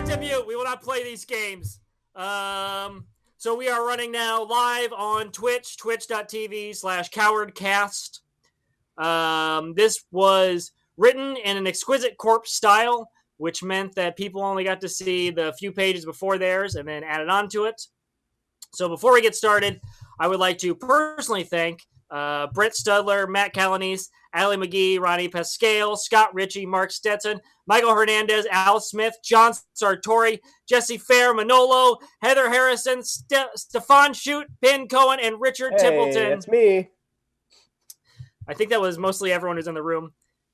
to mute. We will not play these games. So we are running now live on Twitch, twitch.tv/cowardcast. This was written in an exquisite corpse style, which meant that people only got to see the few pages before theirs and then added on to it. So before we get started, I would like to personally thank Brent Studler, Matt Calanese, Allie McGhee, Ronny, Pascale, Scott Richey, Mark Stetson, Michael Hernandez, Al Smith, John Sartori, Jesse Fehr, Manolo, Heather Harrison, Stefan, Schuette, Ben Cohen, and Richard Templeton. That's me. I think that was mostly everyone who's in the room.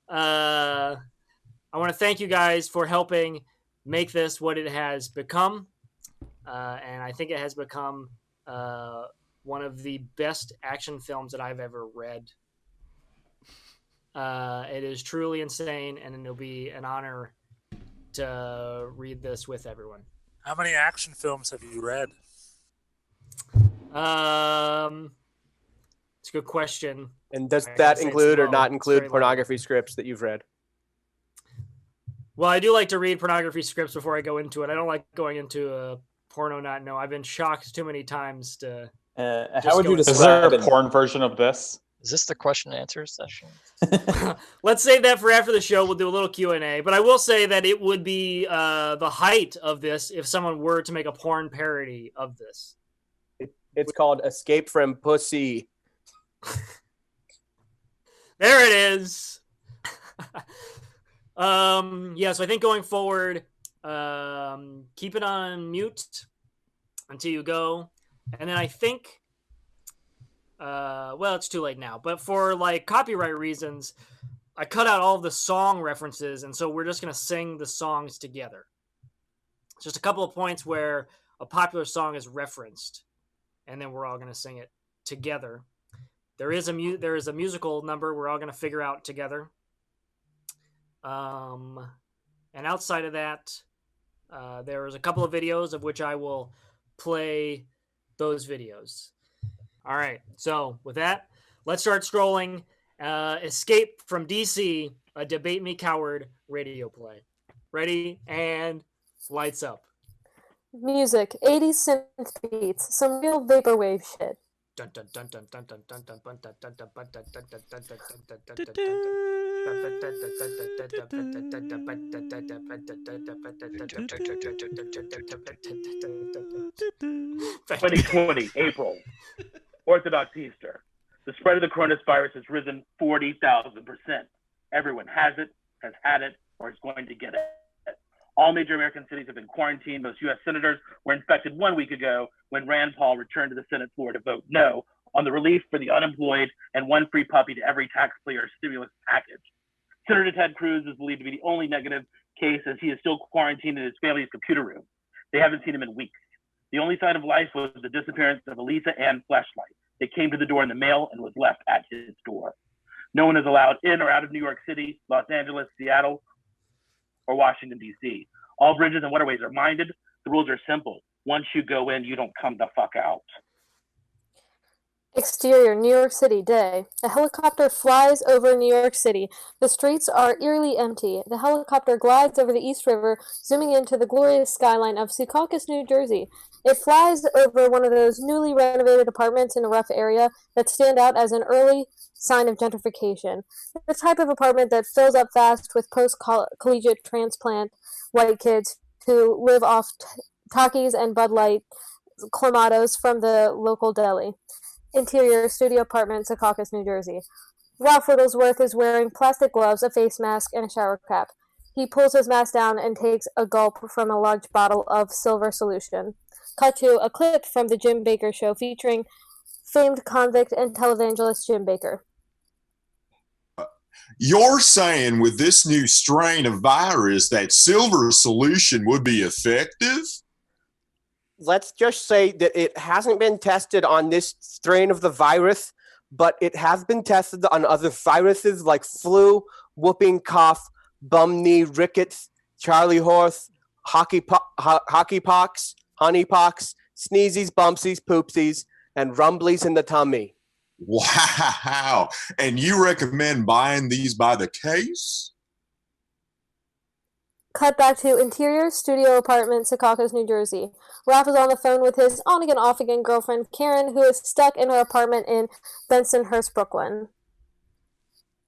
I want to thank you guys for helping make this what it has become. And I think it has become one of the best action films that I've ever read. It is truly insane, and it'll be an honor to read this with everyone. How many action films have you read? It's a good question. And does that include or not include pornography scripts that you've read? Well, I do like to read pornography scripts before I go into it. I don't like going into a porno not know. I've been shocked too many times to... how would you describe... Is there a porn version of this? Is this the question and answer session? Let's save that for after the show. We'll do a little Q&A. But I will say that it would be the height of this if someone were to make a porn parody of this. It's called Escape from Pussy. There it is. Yeah, so I think going forward, keep it on mute until you go. And then I think... well, it's too late now, but for like copyright reasons, I cut out all of the song references, and so we're just going to sing the songs together. It's just a couple of points where a popular song is referenced, and then we're all going to sing it together. There is a musical number we're all going to figure out together. And outside of that, there is a couple of videos of which I will play those videos. All right, so with that, let's start scrolling. Escape from D.C., a Debate Me Coward radio play. Ready? And lights up. Music, 80s synth beats, some real vaporwave shit. Dun dun dun dun dun dun dun dun dun dun dun dun dun dun dun dun 2020, April. Orthodox Easter. The spread of the coronavirus has risen 40,000%. Everyone has it, has had it, or is going to get it. All major American cities have been quarantined. Most U.S. senators were infected 1 week ago when Rand Paul returned to the Senate floor to vote no on the relief for the unemployed and one free puppy to every taxpayer stimulus package. Senator Ted Cruz is believed to be the only negative case as he is still quarantined in his family's computer room. They haven't seen him in weeks. The only sign of life was the disappearance of Elisa Ann Fleshlight. It came to the door in the mail and was left at his door. No one is allowed in or out of New York City, Los Angeles, Seattle, or Washington, D.C. All bridges and waterways are minded. The rules are simple. Once you go in, you don't come the fuck out. Exterior, New York City, day. A helicopter flies over New York City. The streets are eerily empty. The helicopter glides over the East River, zooming into the glorious skyline of Secaucus, New Jersey. It flies over one of those newly renovated apartments in a rough area that stand out as an early sign of gentrification. The type of apartment that fills up fast with post-collegiate transplant white kids who live off Takis and Bud Light clamatos from the local deli. Interior, studio apartment, Secaucus, New Jersey. Ralph Wigglesworth is wearing plastic gloves, a face mask, and a shower cap. He pulls his mask down and takes a gulp from a large bottle of silver solution. Cut to a clip from the Jim Bakker Show featuring famed convict and televangelist Jim Bakker. You're saying with this new strain of virus that silver solution would be effective? Let's just say that it hasn't been tested on this strain of the virus, but it has been tested on other viruses like flu, whooping cough, bum knee rickets, Charlie horse, hockey pox, honeypox, sneezies, bumpsies, poopsies, and rumblies in the tummy. Wow. And you recommend buying these by the case? Cut back to interior studio apartment, Secaucus, New Jersey. Ralph is on the phone with his on-again, off-again girlfriend, Karen, who is stuck in her apartment in Bensonhurst, Brooklyn.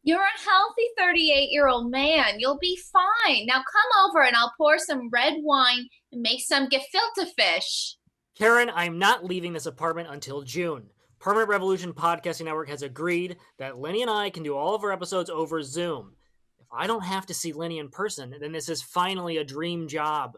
You're a healthy 38-year-old man. You'll be fine. Now come over and I'll pour some red wine and make some gefilte fish. Karen, I'm not leaving this apartment until June. Permanent Revolution Podcasting Network has agreed that Lenny and I can do all of our episodes over Zoom. If I don't have to see Lenny in person, then this is finally a dream job.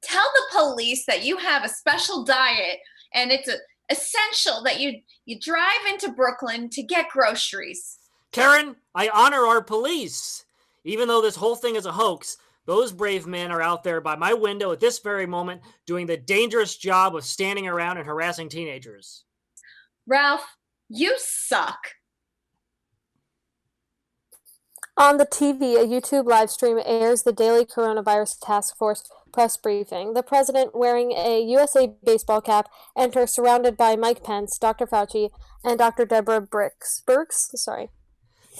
Tell the police that you have a special diet and it's essential that you drive into Brooklyn to get groceries. Karen, I honor our police. Even though this whole thing is a hoax, those brave men are out there by my window at this very moment doing the dangerous job of standing around and harassing teenagers. Ralph, you suck. On the TV, a YouTube live stream airs the daily coronavirus task force press briefing. The president, wearing a USA baseball cap, enters surrounded by Mike Pence, Dr. Fauci, and Dr. Deborah Birx.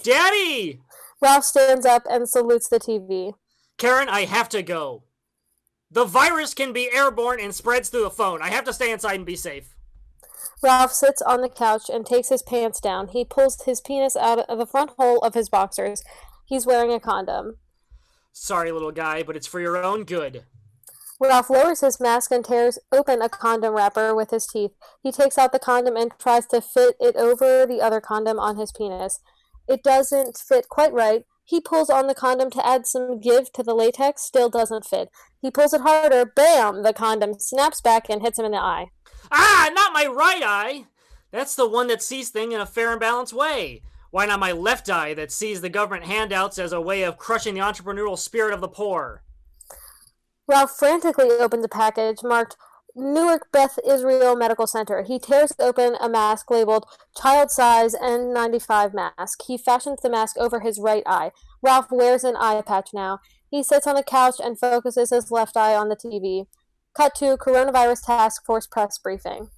Daddy! Ralph stands up and salutes the TV. Karen, I have to go. The virus can be airborne and spreads through the phone. I have to stay inside and be safe. Ralph sits on the couch and takes his pants down. He pulls his penis out of the front hole of his boxers. He's wearing a condom. Sorry, little guy, but it's for your own good. Ralph lowers his mask and tears open a condom wrapper with his teeth. He takes out the condom and tries to fit it over the other condom on his penis. It doesn't fit quite right. He pulls on the condom to add some give to the latex. Still doesn't fit. He pulls it harder. Bam! The condom snaps back and hits him in the eye. Ah, not my right eye! That's the one that sees things in a fair and balanced way. Why not my left eye that sees the government handouts as a way of crushing the entrepreneurial spirit of the poor? Ralph frantically opens a package marked Newark Beth Israel Medical Center. He tears open a mask labeled Child Size N95 Mask. He fashions the mask over his right eye. Ralph wears an eye patch now. He sits on a couch and focuses his left eye on the TV. Cut to Coronavirus Task Force press briefing.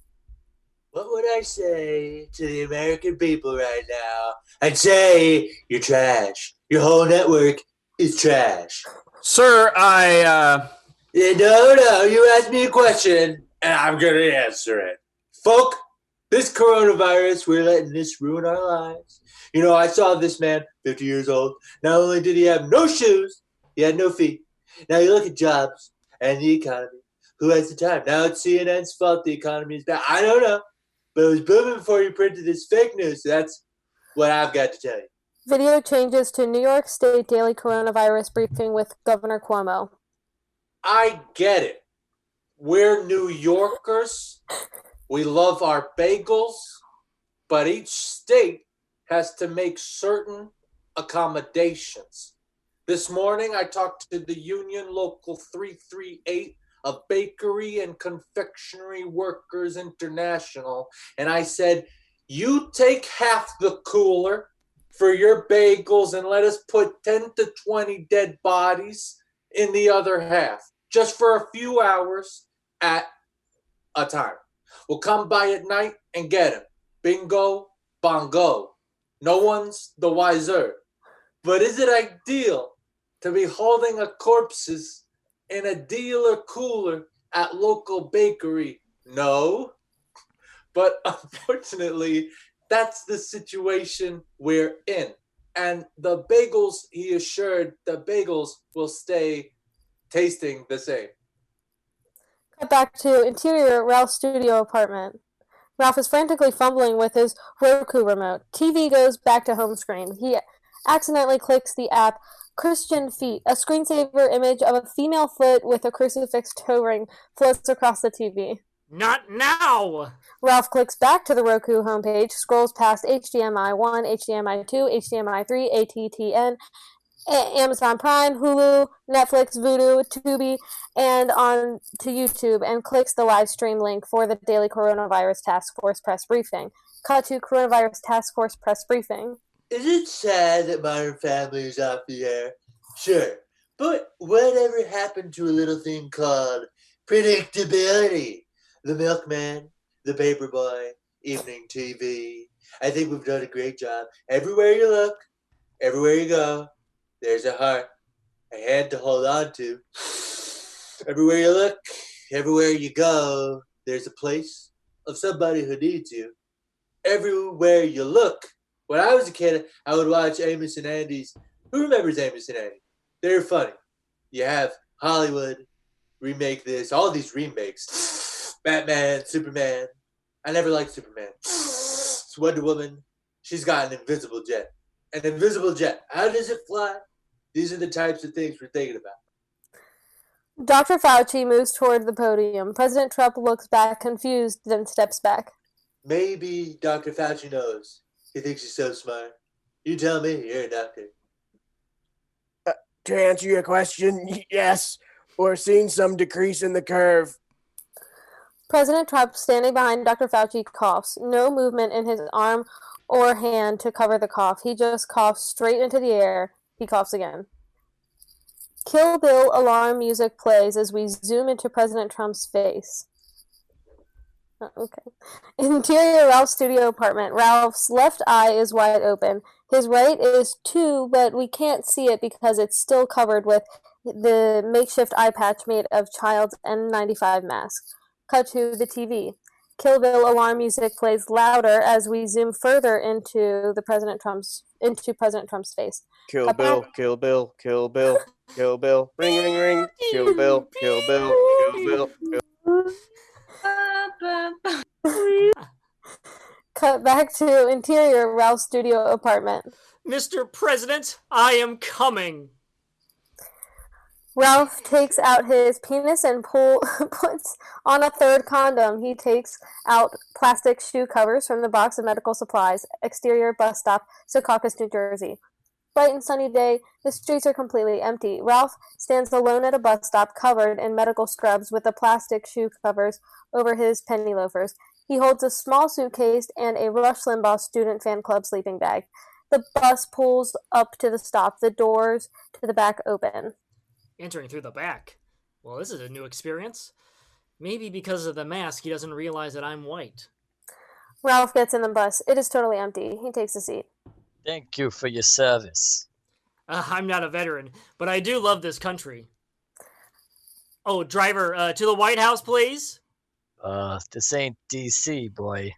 What would I say to the American people right now? I'd say you're trash. Your whole network is trash. Sir, No, you asked me a question, and I'm going to answer it. Folk, this coronavirus, we're letting this ruin our lives. You know, I saw this man, 50 years old. Not only did he have no shoes, he had no feet. Now you look at jobs and the economy. Who has the time? Now it's CNN's fault the economy is bad. I don't know. But it was booming before you printed this fake news. So that's what I've got to tell you. Video changes to New York State daily coronavirus briefing with Governor Cuomo. I get it. We're New Yorkers. We love our bagels. But each state has to make certain accommodations. This morning, I talked to the Union Local 338 of Bakery and Confectionery Workers International, and I said, you take half the cooler for your bagels and let us put 10 to 20 dead bodies in the other half, just for a few hours at a time. We'll come by at night and get them. Bingo, bongo. No one's the wiser. But is it ideal to be holding a corpses in a dealer cooler at local bakery? No. But unfortunately, that's the situation we're in. And the bagels, he assured, the bagels will stay tasting the same. Cut back to interior Ralph's studio apartment. Ralph is frantically fumbling with his Roku remote. TV goes back to home screen. He accidentally clicks the app Christian Feet. A screensaver image of a female foot with a crucifix toe ring floats across the TV. Not now! Ralph clicks back to the Roku homepage, scrolls past HDMI 1, HDMI 2, HDMI 3, ATTN, Amazon Prime, Hulu, Netflix, Vudu, Tubi, and on to YouTube, and clicks the live stream link for the daily Coronavirus Task Force press briefing. Cut to Coronavirus Task Force press briefing. Is it sad that Modern Family is off the air? Sure. But whatever happened to a little thing called predictability? The Milkman, The Paperboy, Evening TV. I think we've done a great job. Everywhere you look, everywhere you go, there's a heart. a hand to hold on to. Everywhere you look, everywhere you go, there's a place of somebody who needs you. Everywhere you look. When I was a kid, I would watch Amos and Andy's. Who remembers Amos and Andy? They're funny. You have Hollywood remake this, all these remakes. Batman, Superman. I never liked Superman. It's Wonder Woman. She's got an invisible jet. An invisible jet. How does it fly? These are the types of things we're thinking about. Dr. Fauci moves toward the podium. President Trump looks back, confused, then steps back. Maybe Dr. Fauci knows. He thinks he's so smart. You tell me, you're a doctor. To answer your question, yes, we're seeing some decrease in the curve. President Trump, standing behind Dr. Fauci, coughs. No movement in his arm or hand to cover the cough. He just coughs straight into the air. He coughs again. Kill Bill alarm music plays as we zoom into President Trump's face. Okay. Interior Ralph's studio apartment. Ralph's left eye is wide open. His right is too, but we can't see it because it's still covered with the makeshift eye patch made of child's N95 mask. Cut to the TV. Kill Bill alarm music plays louder as we zoom further into President Trump's face. Kill Bill, kill Bill, kill Bill, kill Bill. Ring, ring, ring. Kill Bill, kill Bill, kill Bill, kill. Cut back to interior Ralph's studio apartment. Mr. President, I am coming. Ralph takes out his penis and puts on a third condom. He takes out plastic shoe covers from the box of medical supplies. Exterior bus stop, Secaucus, New Jersey. Bright and sunny day, the streets are completely empty. Ralph stands alone at a bus stop covered in medical scrubs with the plastic shoe covers over his penny loafers. He holds a small suitcase and a Rush Limbaugh student fan club sleeping bag. The bus pulls up to the stop. The doors to the back open. Entering through the back. Well, this is a new experience. Maybe because of the mask, he doesn't realize that I'm white. Ralph gets in the bus. It is totally empty. He takes a seat. Thank you for your service. I'm not a veteran, but I do love this country. Oh, driver, to the White House, please. This ain't D.C., boy.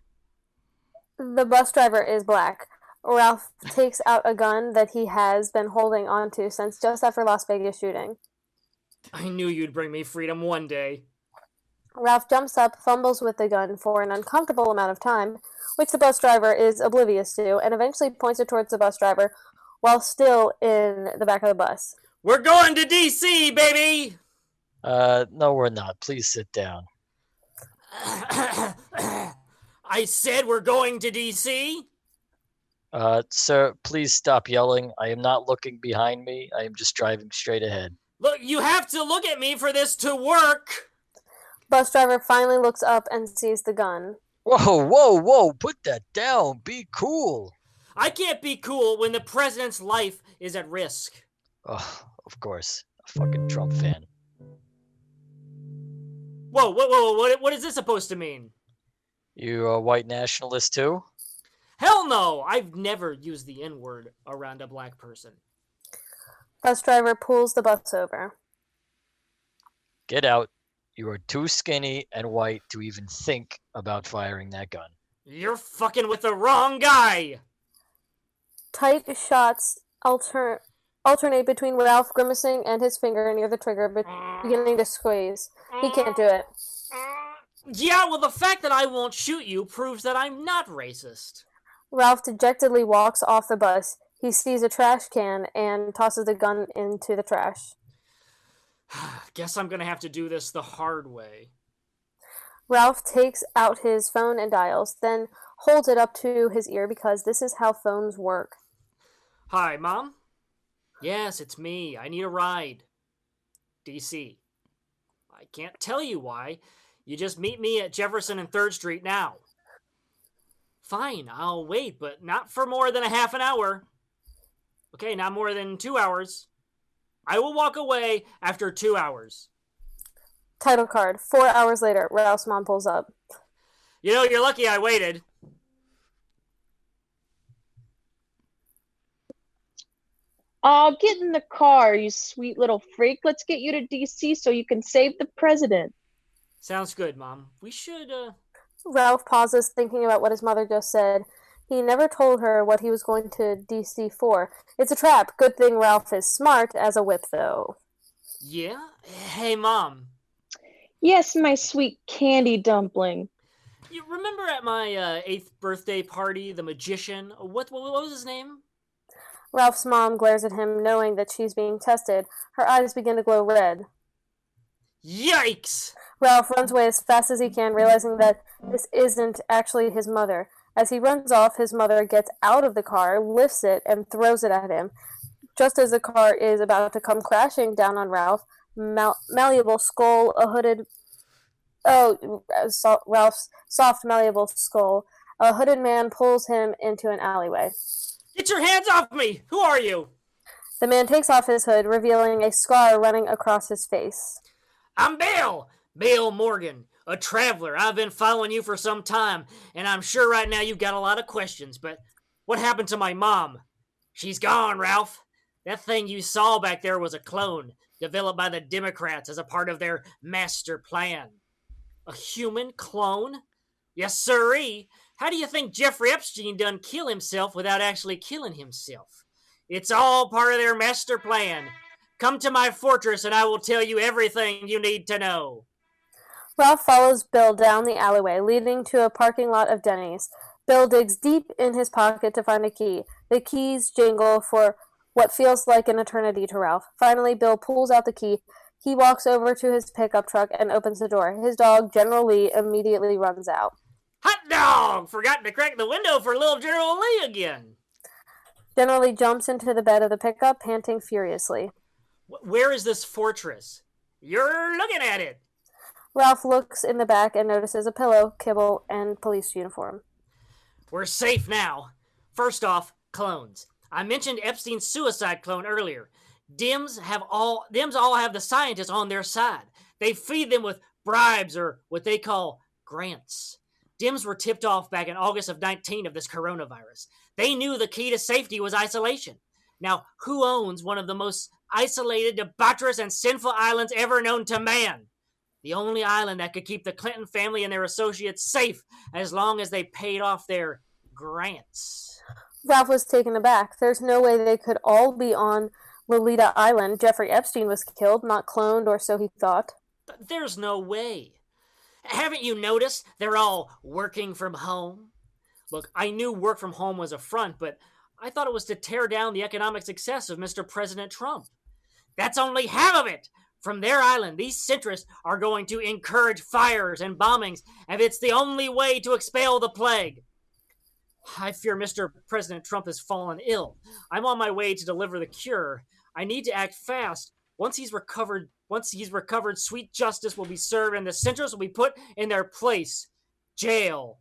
The bus driver is black. Ralph takes out a gun that he has been holding onto since just after Las Vegas shooting. I knew you'd bring me freedom one day. Ralph jumps up, fumbles with the gun for an uncomfortable amount of time, which the bus driver is oblivious to, and eventually points it towards the bus driver while still in the back of the bus. We're going to D.C., baby! No, we're not. Please sit down. I said we're going to D.C.? Sir, please stop yelling. I am not looking behind me. I am just driving straight ahead. Look, you have to look at me for this to work! Bus driver finally looks up and sees the gun. Whoa, whoa, whoa, put that down. Be cool. I can't be cool when the president's life is at risk. Oh, of course. A fucking Trump fan. Whoa, what is this supposed to mean? You a white nationalist too? Hell no! I've never used the N-word around a black person. Bus driver pulls the bus over. Get out. You are too skinny and white to even think about firing that gun. You're fucking with the wrong guy! Tight shots alternate between Ralph grimacing and his finger near the trigger, beginning to squeeze. He can't do it. Yeah, well, the fact that I won't shoot you proves that I'm not racist. Ralph dejectedly walks off the bus. He sees a trash can and tosses the gun into the trash. Guess I'm gonna have to do this the hard way. Ralph takes out his phone and dials, then holds it up to his ear because this is how phones work. Hi, Mom? Yes, it's me. I need a ride. DC. I can't tell you why. You just meet me at Jefferson and 3rd Street now. Fine, I'll wait, but not for more than a half an hour. Okay, not more than 2 hours. I will walk away after 2 hours. Title card. 4 hours later, Ralph's mom pulls up. You know, you're lucky I waited. Aw, get in the car, you sweet little freak. Let's get you to D.C. so you can save the president. Sounds good, Mom. We should, Ralph pauses, thinking about what his mother just said. He never told her what he was going to D.C. for. It's a trap. Good thing Ralph is smart as a whip, though. Yeah? Hey, Mom. Yes, my sweet candy dumpling. You remember at my 8th birthday party, the magician? What was his name? Ralph's mom glares at him, knowing that she's being tested. Her eyes begin to glow red. Yikes! Ralph runs away as fast as he can, realizing that this isn't actually his mother. As he runs off, his mother gets out of the car, lifts it, and throws it at him. Just as the car is about to come crashing down on Ralph, malleable skull, a hooded... Ralph's soft, malleable skull. A hooded man pulls him into an alleyway. Get your hands off me! Who are you? The man takes off his hood, revealing a scar running across his face. I'm Bill Morgan, a traveler. I've been following you for some time, and I'm sure right now you've got a lot of questions, but what happened to my mom? She's gone, Ralph. That thing you saw back there was a clone, developed by the Democrats as a part of their master plan. A human clone? Yes, sirree. How do you think Jeffrey Epstein done kill himself without actually killing himself? It's all part of their master plan. Come to my fortress and I will tell you everything you need to know. Ralph follows Bill down the alleyway, leading to a parking lot of Denny's. Bill digs deep in his pocket to find a key. The keys jingle for what feels like an eternity to Ralph. Finally, Bill pulls out the key. He walks over to his pickup truck and opens the door. His dog, General Lee, immediately runs out. Hot dog! Forgot to crack the window for little General Lee again. General Lee jumps into the bed of the pickup, panting furiously. Where is this fortress? You're looking at it. Ralph looks in the back and notices a pillow, kibble, and police uniform. We're safe now. First off, clones. I mentioned Epstein's suicide clone earlier. Dems all have the scientists on their side. They feed them with bribes or what they call grants. Dems were tipped off back in August of 19 of this coronavirus. They knew the key to safety was isolation. Now, who owns one of the most isolated, debaucherous, and sinful islands ever known to man? The only island that could keep the Clinton family and their associates safe as long as they paid off their grants. Ralph was taken aback. There's no way they could all be on Lolita Island. Jeffrey Epstein was killed, not cloned, or so he thought. But there's no way. Haven't you noticed they're all working from home? Look, I knew work from home was a front, but I thought it was to tear down the economic success of Mr. President Trump. That's only half of it. From their island, these centrists are going to encourage fires and bombings, and it's the only way to expel the plague. I fear Mr. President Trump has fallen ill. I'm on my way to deliver the cure. I need to act fast. Once he's recovered, sweet justice will be served, and the centrists will be put in their place. Jail.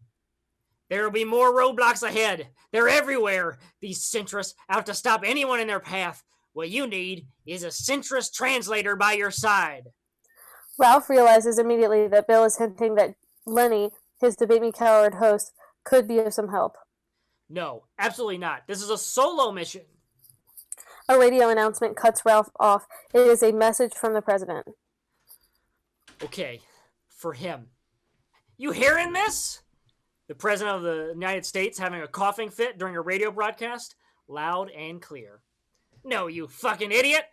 There will be more roadblocks ahead. They're everywhere. These centrists out to stop anyone in their path. What you need is a centrist translator by your side. Ralph realizes immediately that Bill is hinting that Lenny, his Debate Me Coward host, could be of some help. No, absolutely not. This is a solo mission. A radio announcement cuts Ralph off. It is a message from the president. Okay, for him. You hearing this? The president of the United States having a coughing fit during a radio broadcast? Loud and clear. No, you fucking idiot!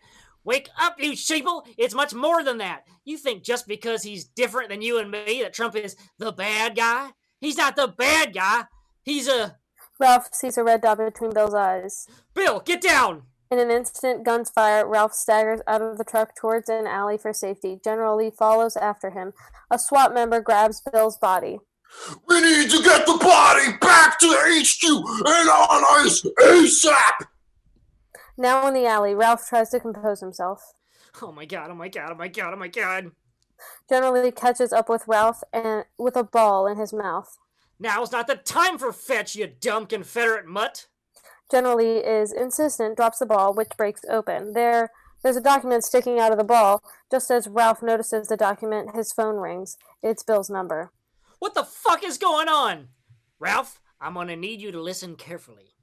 Wake up, you sheeple! It's much more than that. You think just because he's different than you and me that Trump is the bad guy? He's not the bad guy. He's a... Ralph sees a red dot between Bill's eyes. Bill, get down! In an instant, guns fire. Ralph staggers out of the truck towards an alley for safety. General Lee follows after him. A SWAT member grabs Bill's body. We need to get the body back to the HQ and on ice ASAP! Now in the alley, Ralph tries to compose himself. Oh my god, oh my god, oh my god, oh my god. General Lee catches up with Ralph and with a ball in his mouth. Now's not the time for fetch, you dumb Confederate mutt. General Lee is insistent, drops the ball, which breaks open. There's a document sticking out of the ball. Just as Ralph notices the document, his phone rings. It's Bill's number. What the fuck is going on? Ralph, I'm gonna need you to listen carefully.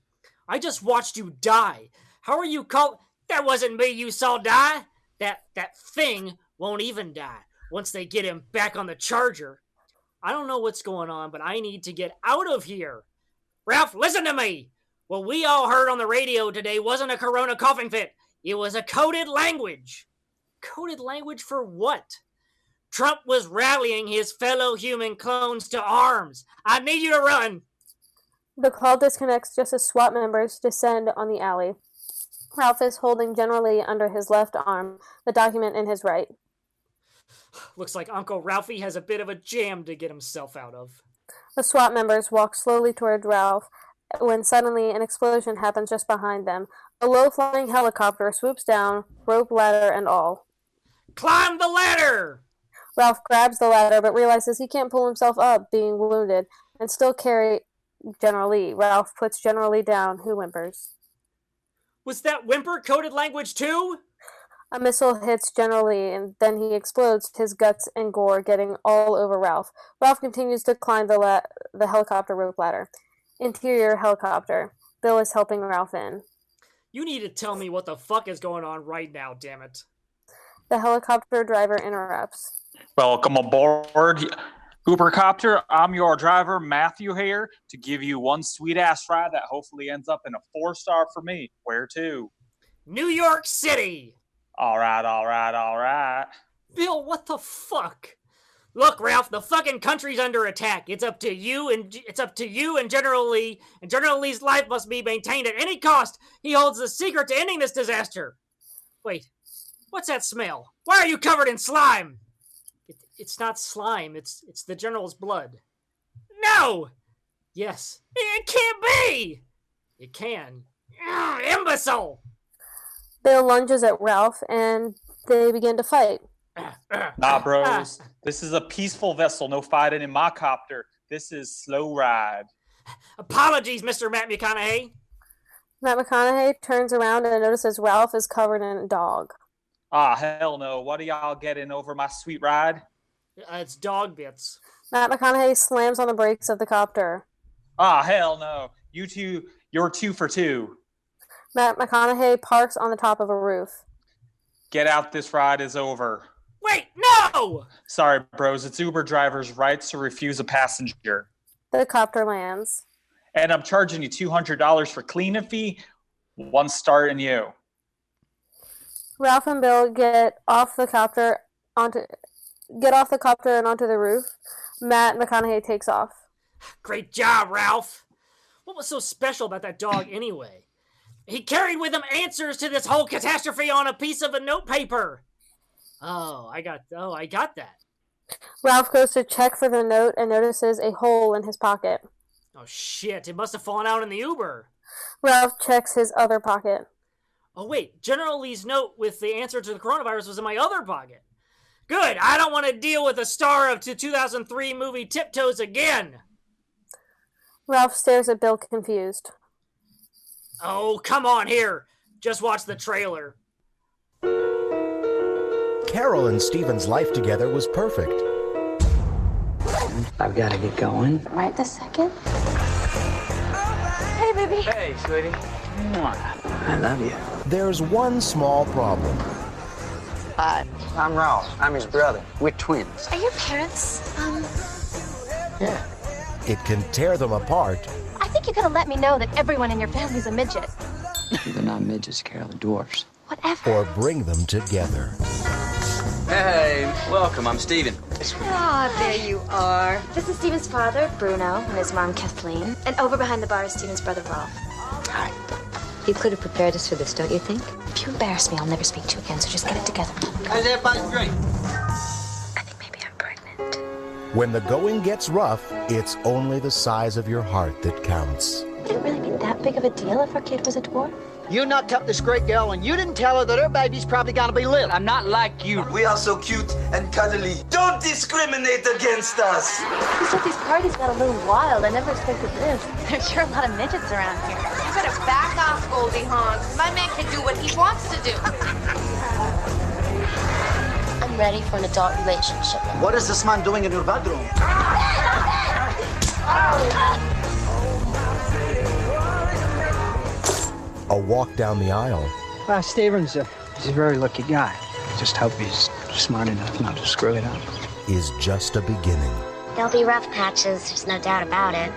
I just watched you die. How are you That wasn't me you saw die. That thing won't even die once they get him back on the charger. I don't know what's going on, but I need to get out of here. Ralph, listen to me. What we all heard on the radio today wasn't a corona coughing fit. It was a coded language. Coded language for what? Trump was rallying his fellow human clones to arms. I need you to run. The call disconnects just as SWAT members descend on the alley. Ralph is holding General Lee under his left arm, the document in his right. Looks like Uncle Ralphie has a bit of a jam to get himself out of. The SWAT members walk slowly toward Ralph when suddenly an explosion happens just behind them. A low-flying helicopter swoops down, rope, ladder, and all. Climb the ladder! Ralph grabs the ladder but realizes he can't pull himself up, being wounded, and still carry General Lee. Ralph puts General Lee down, who whimpers. Was that whimper coded language too? A missile hits General Lee, and then he explodes, his guts and gore getting all over Ralph. Ralph continues to climb the helicopter rope ladder. Interior helicopter. Bill is helping Ralph in. You need to tell me what the fuck is going on right now, damn it. The helicopter driver interrupts. Welcome aboard, Ubercopter. I'm your driver, Matthew, here to give you one sweet-ass ride that hopefully ends up in a 4-star for me. Where to? New York City! All right. Bill, what the fuck? Look, Ralph, the fucking country's under attack. It's up to you and General Lee, and General Lee's life must be maintained at any cost. He holds the secret to ending this disaster. Wait, what's that smell? Why are you covered in slime? It's not slime, it's the General's blood. No! Yes, it can't be! It can. Imbecile! Bill lunges at Ralph, and they begin to fight. Nah, bros. This is a peaceful vessel. No fighting in my copter. This is slow ride. Apologies, Mr. Matt McConaughey. Matt McConaughey turns around and notices Ralph is covered in dog. Ah, hell no. What are y'all getting over my sweet ride? It's dog bits. Matt McConaughey slams on the brakes of the copter. Ah, hell no. You two, you're 2 for 2. Matt McConaughey parks on the top of a roof. Get out, this ride is over. Wait, no! Sorry, bros. It's Uber driver's rights to refuse a passenger. The copter lands. And I'm charging you $200 for cleaning fee. 1 star in you. Ralph and Bill get off the copter and onto the roof. Matt McConaughey takes off. Great job, Ralph. What was so special about that dog anyway? He carried with him answers to this whole catastrophe on a piece of a notepaper. I got that. Ralph goes to check for the note and notices a hole in his pocket. Oh shit, it must have fallen out in the Uber. Ralph checks his other pocket. Oh wait, General Lee's note with the answer to the coronavirus was in my other pocket. Good, I don't want to deal with the star of the 2003 movie Tiptoes again. Ralph stares at Bill confused. Oh, come on here. Just watch the trailer. Carol and Stephen's life together was perfect. I've got to get going. Right this second. Hey, baby. Hey, sweetie. I love you. There's one small problem. Hi, I'm Ralph. I'm his brother. We're twins. Are your parents, Yeah. It can tear them apart. I think you could have let me know that everyone in your family's a midget. They're not midgets, Carol. They're dwarfs. Whatever. Or bring them together. Hey, welcome. I'm Stephen. Ah, there you are. This is Stephen's father, Bruno, and his mom, Kathleen. And over behind the bar is Stephen's brother, Ralph. Hi. You could have prepared us for this, don't you think? If you embarrass me, I'll never speak to you again, so just get it together. How's everybody's drink? I think maybe I'm pregnant. When the going gets rough, it's only the size of your heart that counts. Would it really be that big of a deal if our kid was a dwarf? You knocked up this great girl, and you didn't tell her that her baby's probably gonna be little. I'm not like you. We are so cute and cuddly. Don't discriminate against us. You said these parties got a little wild. I never expected this. There's sure a lot of midgets around here. You better back off, Goldie Hawn. My man can do what he wants to do. I'm ready for an adult relationship. What is this man doing in your bedroom? A walk down the aisle. Stevens, he's a very lucky guy. Just hope he's smart enough not to screw it up. Is just a beginning. There'll be rough patches, there's no doubt about it.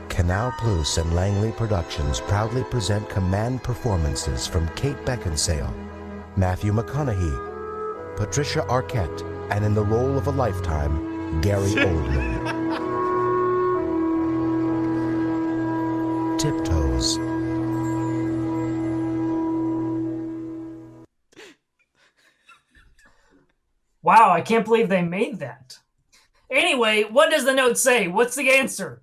Canal Plus and Langley Productions proudly present command performances from Kate Beckinsale, Matthew McConaughey, Patricia Arquette, and in the role of a lifetime, Gary Oldman. Tiptoes. Wow, I can't believe they made that. Anyway, what does the note say? What's the answer?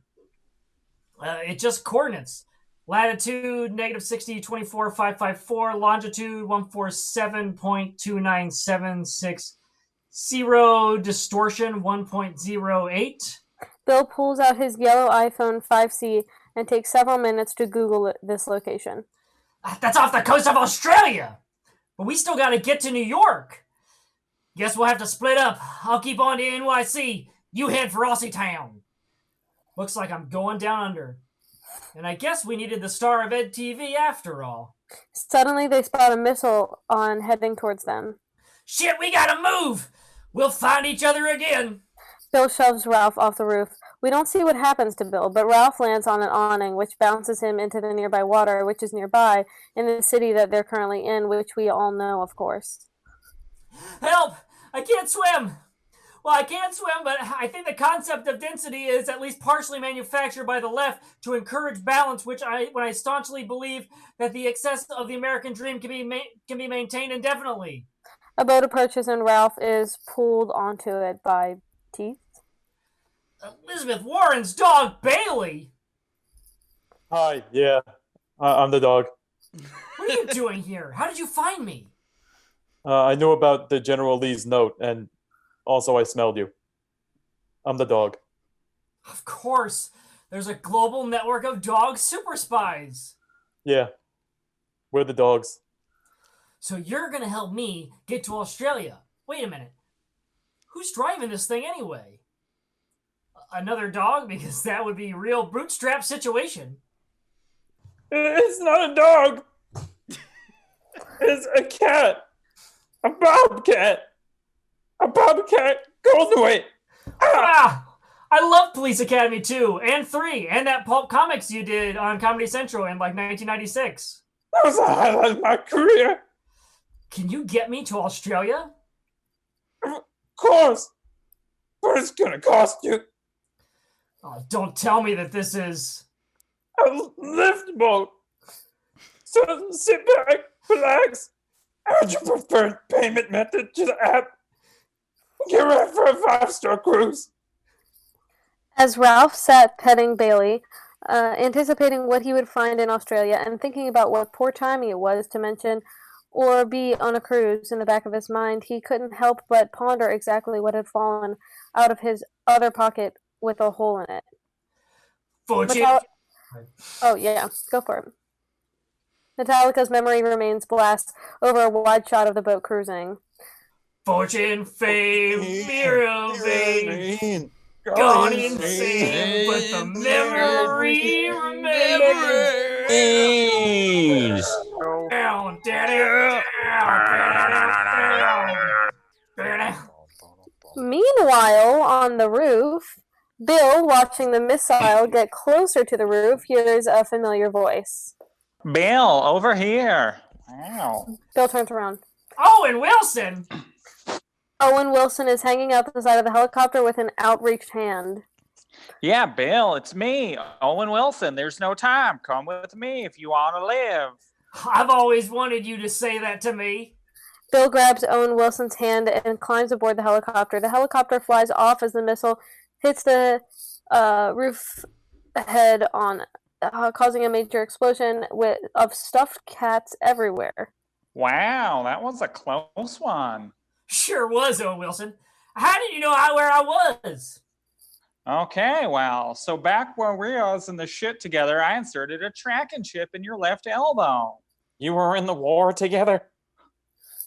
It's just coordinates. Latitude, -60, 24,554. Longitude, 147.29760. Distortion, 1.08. Bill pulls out his yellow iPhone 5C and takes several minutes to Google this location. That's off the coast of Australia! But we still gotta get to New York. Guess we'll have to split up. I'll keep on to NYC. You head for Aussie Town. Looks like I'm going down under. And I guess we needed the star of Ed TV after all. Suddenly they spot a missile heading towards them. Shit, we gotta move! We'll find each other again. Bill shoves Ralph off the roof. We don't see what happens to Bill, but Ralph lands on an awning, which bounces him into the nearby water, which is nearby, in the city that they're currently in, which we all know, of course. Help! I can't swim! Well, I can't swim, but I think the concept of density is at least partially manufactured by the left to encourage balance, when I staunchly believe that the excess of the American dream can be maintained indefinitely. A boat approaches and Ralph is pulled onto it by teeth. Elizabeth Warren's dog, Bailey! Hi, yeah. I'm the dog. What are you doing here? How did you find me? I knew about the General Lee's note, and also I smelled you. I'm the dog. Of course. There's a global network of dog super spies. Yeah. We're the dogs. So you're going to help me get to Australia. Wait a minute. Who's driving this thing anyway? Another dog? Because that would be a real bootstrap situation. It's not a dog. It's a cat. A bobcat. A Bobcat Goldthwait. Ah! I love Police Academy 2 and 3 and that pulp comics you did on Comedy Central in like 1996. That was the highlight of my career. Can you get me to Australia? Of course. But it's gonna cost you. Oh, don't tell me that this is a lift boat. So sit back, relax. Add your preferred payment method to the app. Get ready for a 5-star cruise. As Ralph sat petting Bailey, anticipating what he would find in Australia and thinking about what poor timing it was to mention or be on a cruise in the back of his mind, he couldn't help but ponder exactly what had fallen out of his other pocket with a hole in it. Oh, yeah, go for it. Metallica's Memory Remains blasts over a wide shot of the boat cruising. Fortune, fame, hero, fame, gone insane, but the memory remains. Down, down. Meanwhile, on the roof, Bill, watching the missile get closer to the roof, hears a familiar voice. Bill, over here. Wow. Bill turns around. Owen Wilson! Owen Wilson is hanging out the side of the helicopter with an outreached hand. Yeah, Bill, it's me, Owen Wilson. There's no time. Come with me if you want to live. I've always wanted you to say that to me. Bill grabs Owen Wilson's hand and climbs aboard the helicopter. The helicopter flies off as the missile hits the roof head on, causing a major explosion of stuffed cats everywhere. Wow, that was a close one. Sure was, Owen Wilson. How did you know where I was? Okay, well, so back where we was in the shit together, I inserted a tracking chip in your left elbow. You were in the war together?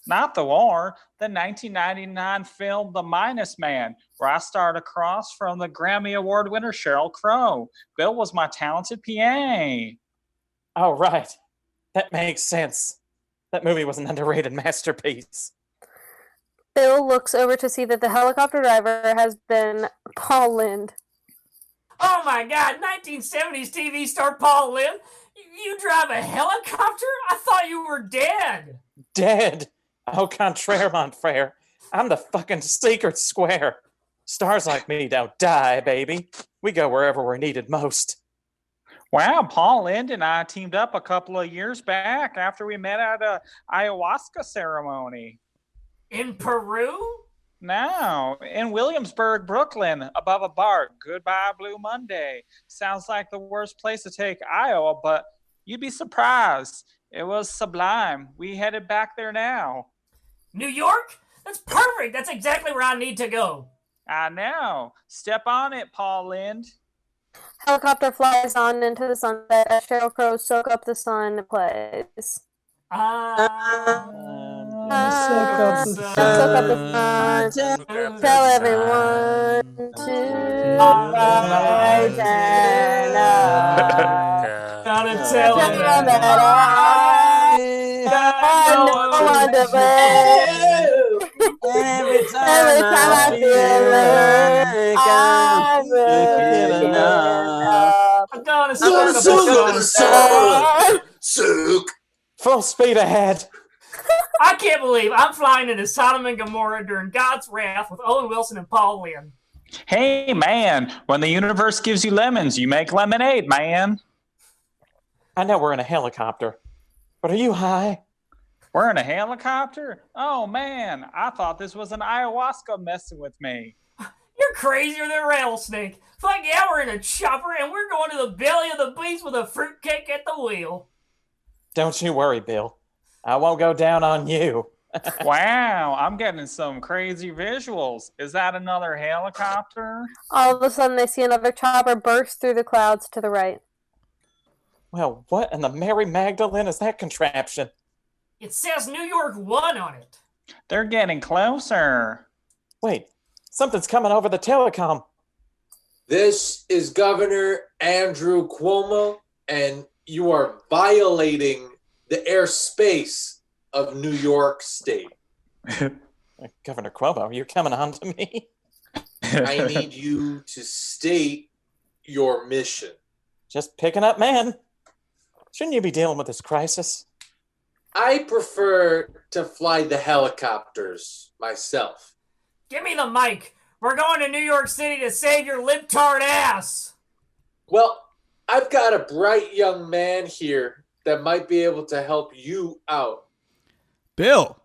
Not the war, the 1999 film The Minus Man, where I starred across from the Grammy Award winner Sheryl Crow. Bill was my talented PA. Oh, right. That makes sense. That movie was an underrated masterpiece. Bill looks over to see that the helicopter driver has been Paul Lynde. Oh my God, 1970s TV star Paul Lynde? You drive a helicopter? I thought you were dead. Dead? Au contraire, mon frere. I'm the fucking secret square. Stars like me don't die, baby. We go wherever we're needed most. Wow, Paul Lynde and I teamed up a couple of years back after we met at a ayahuasca ceremony. In Peru? No, in Williamsburg, Brooklyn, above a bar. Goodbye, Blue Monday. Sounds like the worst place to take Iowa, but you'd be surprised. It was sublime. We headed back there now. New York? That's perfect. That's exactly where I need to go. I know. Step on it, Paul Lynde. Helicopter flies on into the sunset as Sheryl Crow's Soak Up the Sun plays. Soak up the sun. Tell everyone to rise and up. Gotta tell them that I know one to blame. Every time I feel like I'm giving up. I'm gonna soak up the sun. Soak. Full speed ahead. I can't believe I'm flying into Sodom and Gomorrah during God's wrath with Owen Wilson and Paul Lynde. Hey, man, when the universe gives you lemons, you make lemonade, man. I know we're in a helicopter, but are you high? We're in a helicopter? Oh, man, I thought this was an ayahuasca messing with me. You're crazier than a rattlesnake. Fuck yeah, we're in a chopper and we're going to the belly of the beast with a fruitcake at the wheel. Don't you worry, Bill. I won't go down on you. Wow, I'm getting some crazy visuals. Is that another helicopter? All of a sudden, they see another chopper burst through the clouds to the right. Well, what in the Mary Magdalene is that contraption? It says New York 1 on it. They're getting closer. Wait, something's coming over the telecom. This is Governor Andrew Cuomo, and you are violating the airspace of New York State. Governor Cuomo, you're coming on to me? I need you to state your mission. Just picking up, man. Shouldn't you be dealing with this crisis? I prefer to fly the helicopters myself. Give me the mic. We're going to New York City to save your libtard ass. Well, I've got a bright young man here that might be able to help you out. Bill,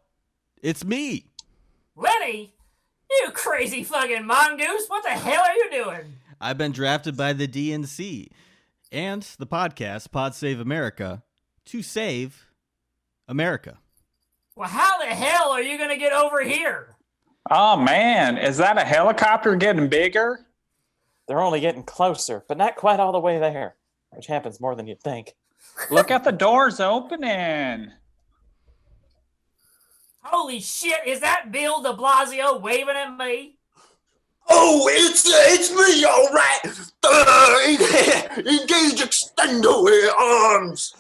it's me. Lenny, you crazy fucking mongoose. What the hell are you doing? I've been drafted by the DNC and the podcast Pod Save America to save America. Well, how the hell are you going to get over here? Oh, man, is that a helicopter getting bigger? They're only getting closer, but not quite all the way there, which happens more than you'd think. Look at the doors opening. Holy shit, is that Bill de Blasio waving at me? Oh, it's me, all right. Engage extendo arms.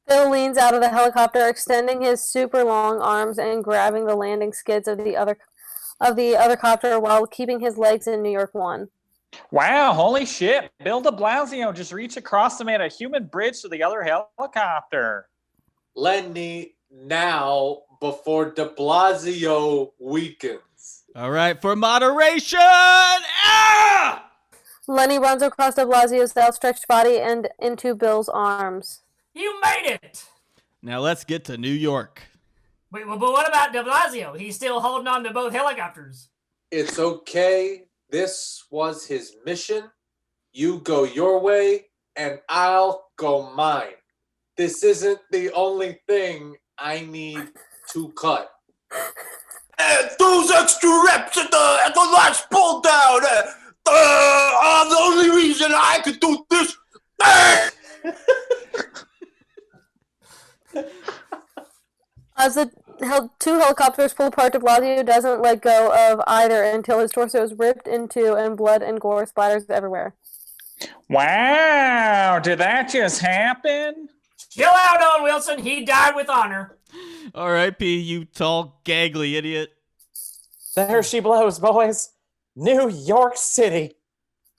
Bill leans out of the helicopter, extending his super long arms and grabbing the landing skids of the other copter while keeping his legs in New York 1. Wow, holy shit. Bill de Blasio just reached across and made a human bridge to the other helicopter. Lenny, now before de Blasio weakens. All right, for moderation! Ah! Lenny runs across de Blasio's outstretched body and into Bill's arms. You made it! Now let's get to New York. Wait, well, but what about de Blasio? He's still holding on to both helicopters. It's okay. This was his mission. You go your way, and I'll go mine. This isn't the only thing I need to cut. Those extra reps at the last pull down are the only reason I could do this. As the two helicopters pull apart, de Blasio doesn't let go of either until his torso is ripped into and blood and gore splatters everywhere. Wow, did that just happen? Chill out, Owen Wilson. He died with honor. R.I.P., you tall, gagly idiot. There she blows, boys. New York City.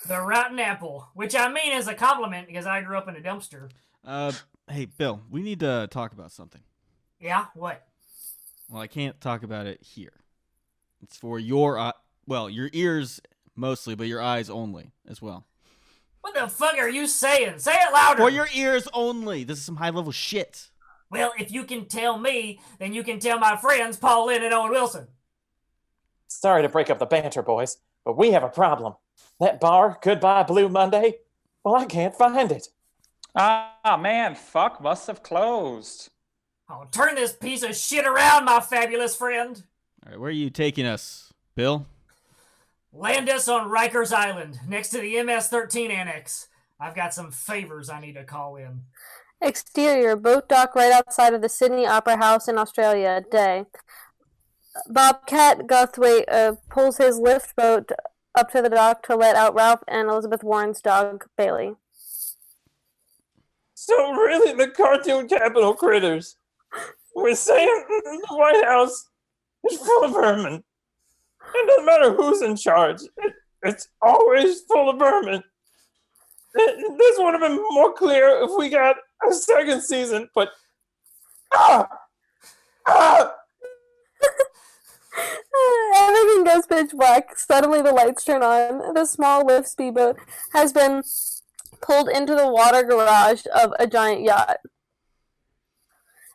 The rotten apple, which I mean as a compliment because I grew up in a dumpster. Hey, Bill, we need to talk about something. Yeah, what? Well, I can't talk about it here. It's for your, your ears mostly, but your eyes only as well. What the fuck are you saying? Say it louder. For your ears only. This is some high-level shit. Well, if you can tell me, then you can tell my friends Paul Lynde and Owen Wilson. Sorry to break up the banter, boys, but we have a problem. That bar, Goodbye Blue Monday, well, I can't find it. Ah, man, fuck must have closed. Oh, turn this piece of shit around, my fabulous friend. All right, where are you taking us, Bill? Land us on Rikers Island, next to the MS-13 annex. I've got some favors I need to call in. Exterior, boat dock right outside of the Sydney Opera House in Australia, day. Bobcat Goldthwait pulls his lift boat up to the dock to let out Ralph and Elizabeth Warren's dog, Bailey. So really the cartoon capital critters. We're saying the White House is full of vermin. It doesn't matter who's in charge. It's always full of vermin. This would have been more clear if we got a second season, but... Everything goes pitch black. Suddenly the lights turn on. The small lift speedboat has been pulled into the water garage of a giant yacht.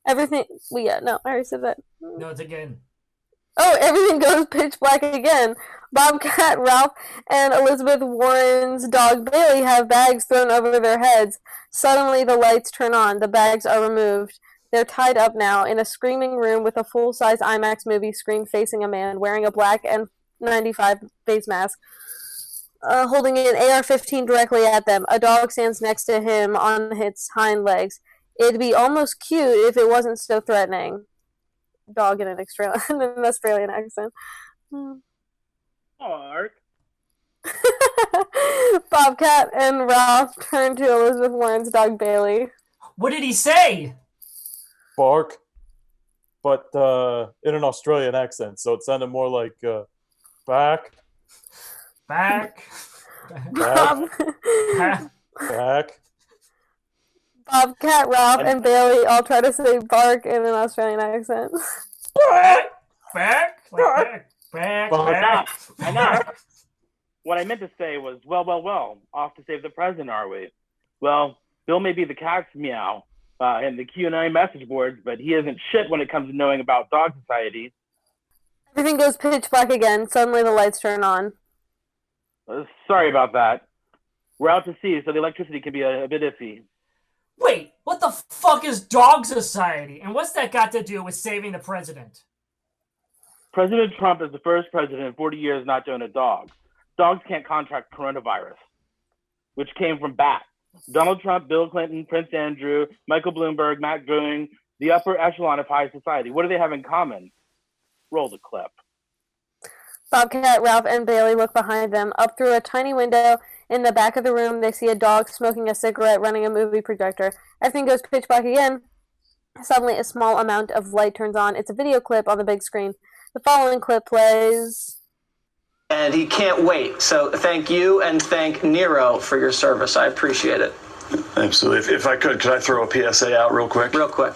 Everything... I already said that. No, it's again. Oh, everything goes pitch black again. Bobcat, Ralph, and Elizabeth Warren's dog Bailey have bags thrown over their heads. Suddenly the lights turn on. The bags are removed. They're tied up now in a screaming room with a full-size IMAX movie screen facing a man wearing a black N95 face mask, holding an AR-15 directly at them. A dog stands next to him on its hind legs. It'd be almost cute if it wasn't so threatening. Dog in an Australian accent. Mark. Bobcat and Ralph turn to Elizabeth Warren's dog Bailey. What did he say? Bark, but in an Australian accent, so it sounded more like back. Back. Bobcat, Ralph, and Bailey all try to say bark in an Australian accent. Back. Enough. What I meant to say was, well, off to save the president, are we? Well, Bill may be the cat's meow and the Q&A message boards, but he isn't shit when it comes to knowing about dog societies. Everything goes pitch black again. Suddenly the lights turn on. Sorry about that. We're out to sea, so the electricity can be a bit iffy. Wait, what the fuck is dog society? And what's that got to do with saving the president? President Trump is the first president in 40 years not to own a dog. Dogs can't contract coronavirus, which came from bats. Donald Trump, Bill Clinton, Prince Andrew, Michael Bloomberg, Matt Groening, the upper echelon of high society. What do they have in common? Roll the clip. Bobcat, Ralph, and Bailey look behind them. Up through a tiny window in the back of the room, they see a dog smoking a cigarette running a movie projector. Everything goes pitch black again. Suddenly, a small amount of light turns on. It's a video clip on the big screen. The following clip plays... And he can't wait. So thank you and thank Nero for your service. I appreciate it. Absolutely. If I could I throw a PSA out real quick? Real quick.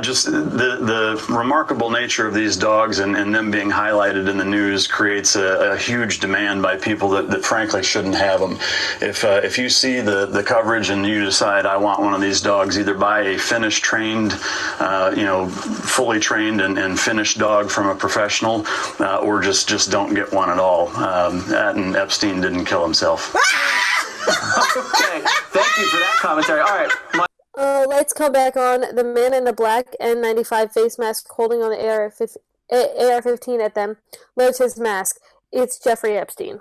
Just the remarkable nature of these dogs and them being highlighted in the news creates a huge demand by people that frankly shouldn't have them. If you see the coverage and you decide I want one of these dogs, either buy a finished trained, fully trained and finished dog from a professional, or just don't get one at all. And Epstein didn't kill himself. Okay, thank you for that commentary. All right. Lights come back on. The man in the black N95 face mask holding on the AR-15 at them loads his mask. It's Jeffrey Epstein.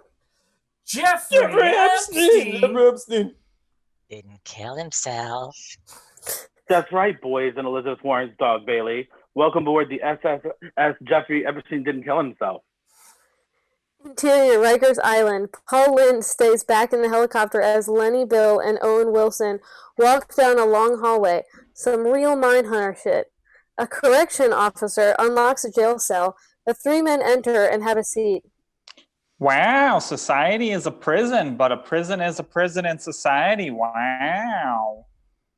Jeffrey Epstein! Didn't kill himself. That's right, boys and Elizabeth Warren's dog, Bailey. Welcome aboard the SSS Jeffrey Epstein didn't kill himself. Interior, Rikers Island. Paul Lynde stays back in the helicopter as Lenny Bill and Owen Wilson walk down a long hallway. Some real Mindhunter shit. A correction officer unlocks a jail cell. The three men enter and have a seat. Wow, society is a prison, but a prison is a prison in society. Wow.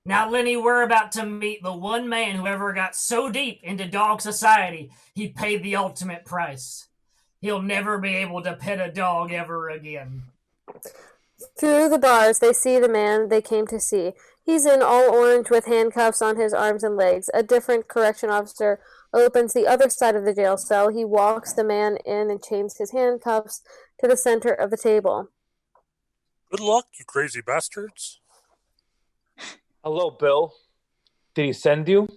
Now, Lenny, we're about to meet the one man who ever got so deep into dog society, he paid the ultimate price. He'll never be able to pet a dog ever again. Through the bars, they see the man they came to see. He's in all orange with handcuffs on his arms and legs. A different correction officer opens the other side of the jail cell. He walks the man in and chains his handcuffs to the center of the table. Good luck, you crazy bastards. Hello, Bill. Did he send you?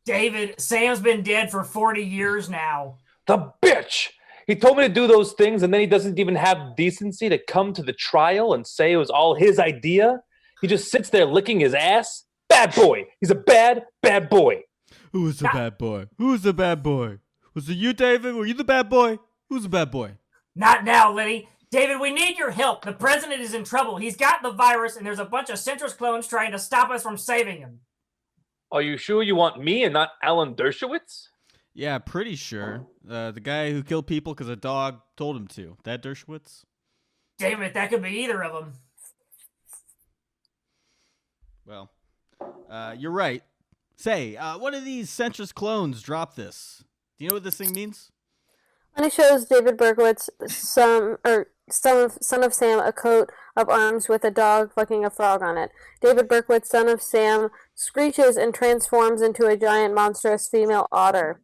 David, Sam's been dead for 40 years now. The bitch! He told me to do those things, and then he doesn't even have decency to come to the trial and say it was all his idea. He just sits there licking his ass. Bad boy. He's a bad, bad boy. Who was the bad boy? Who's the bad boy? Was it you, David? Were you the bad boy? Who's the bad boy? Not now, Lenny. David, we need your help. The president is in trouble. He's got the virus, and there's a bunch of Centrist clones trying to stop us from saving him. Are you sure you want me and not Alan Dershowitz? Yeah, pretty sure. The guy who killed people because a dog told him to. That Dershowitz? David, that could be either of them. Well, you're right. Say, one of these centrist clones dropped this. Do you know what this thing means? When it shows David Berkowitz, son of Sam, a coat of arms with a dog fucking a frog on it. David Berkowitz, son of Sam, screeches and transforms into a giant monstrous female otter.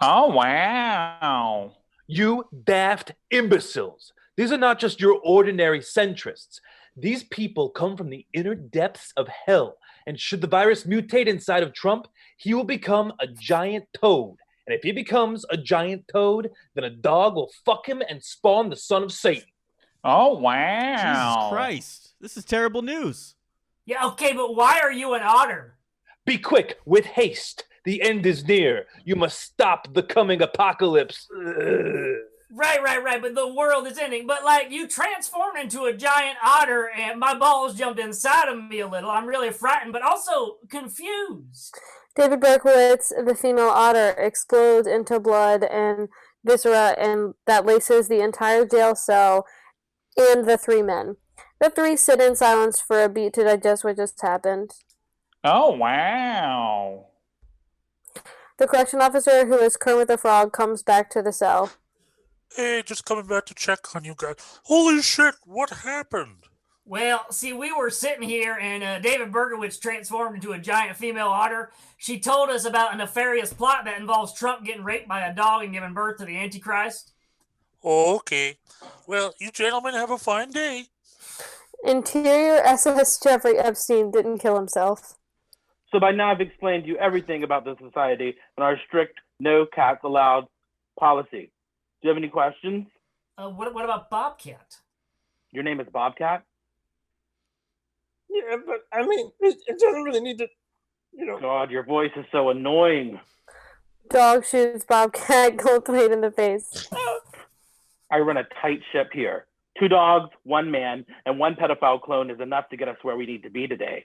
Oh, wow. You daft imbeciles. These are not just your ordinary centrists. These people come from the inner depths of hell. And should the virus mutate inside of Trump, he will become a giant toad. And if he becomes a giant toad, then a dog will fuck him and spawn the son of Satan. Oh, wow. Jesus Christ. This is terrible news. Yeah, okay, but why are you an otter? Be quick, with haste. The end is near. You must stop the coming apocalypse. Right, but the world is ending. But, like, you transformed into a giant otter, and my balls jumped inside of me a little. I'm really frightened, but also confused. David Berkowitz, the female otter, explodes into blood and viscera, and that laces the entire jail cell and the three men. The three sit in silence for a beat to digest what just happened. Oh, wow. The correction officer, who is Kermit the Frog, comes back to the cell. Hey, just coming back to check on you guys. Holy shit, what happened? Well, see, we were sitting here, and David Berkowitz transformed into a giant female otter. She told us about a nefarious plot that involves Trump getting raped by a dog and giving birth to the Antichrist. Okay. Well, you gentlemen have a fine day. Interior SS Jeffrey Epstein didn't kill himself. So by now I've explained to you everything about the society and our strict no cats allowed policy. Do you have any questions? What about Bobcat? Your name is Bobcat? Yeah, but I mean, it doesn't really need to, God, your voice is so annoying. Dog shoots Bobcat Goldthwait in the face. I run a tight ship here. 2 dogs, 1 man, and 1 pedophile clone is enough to get us where we need to be today.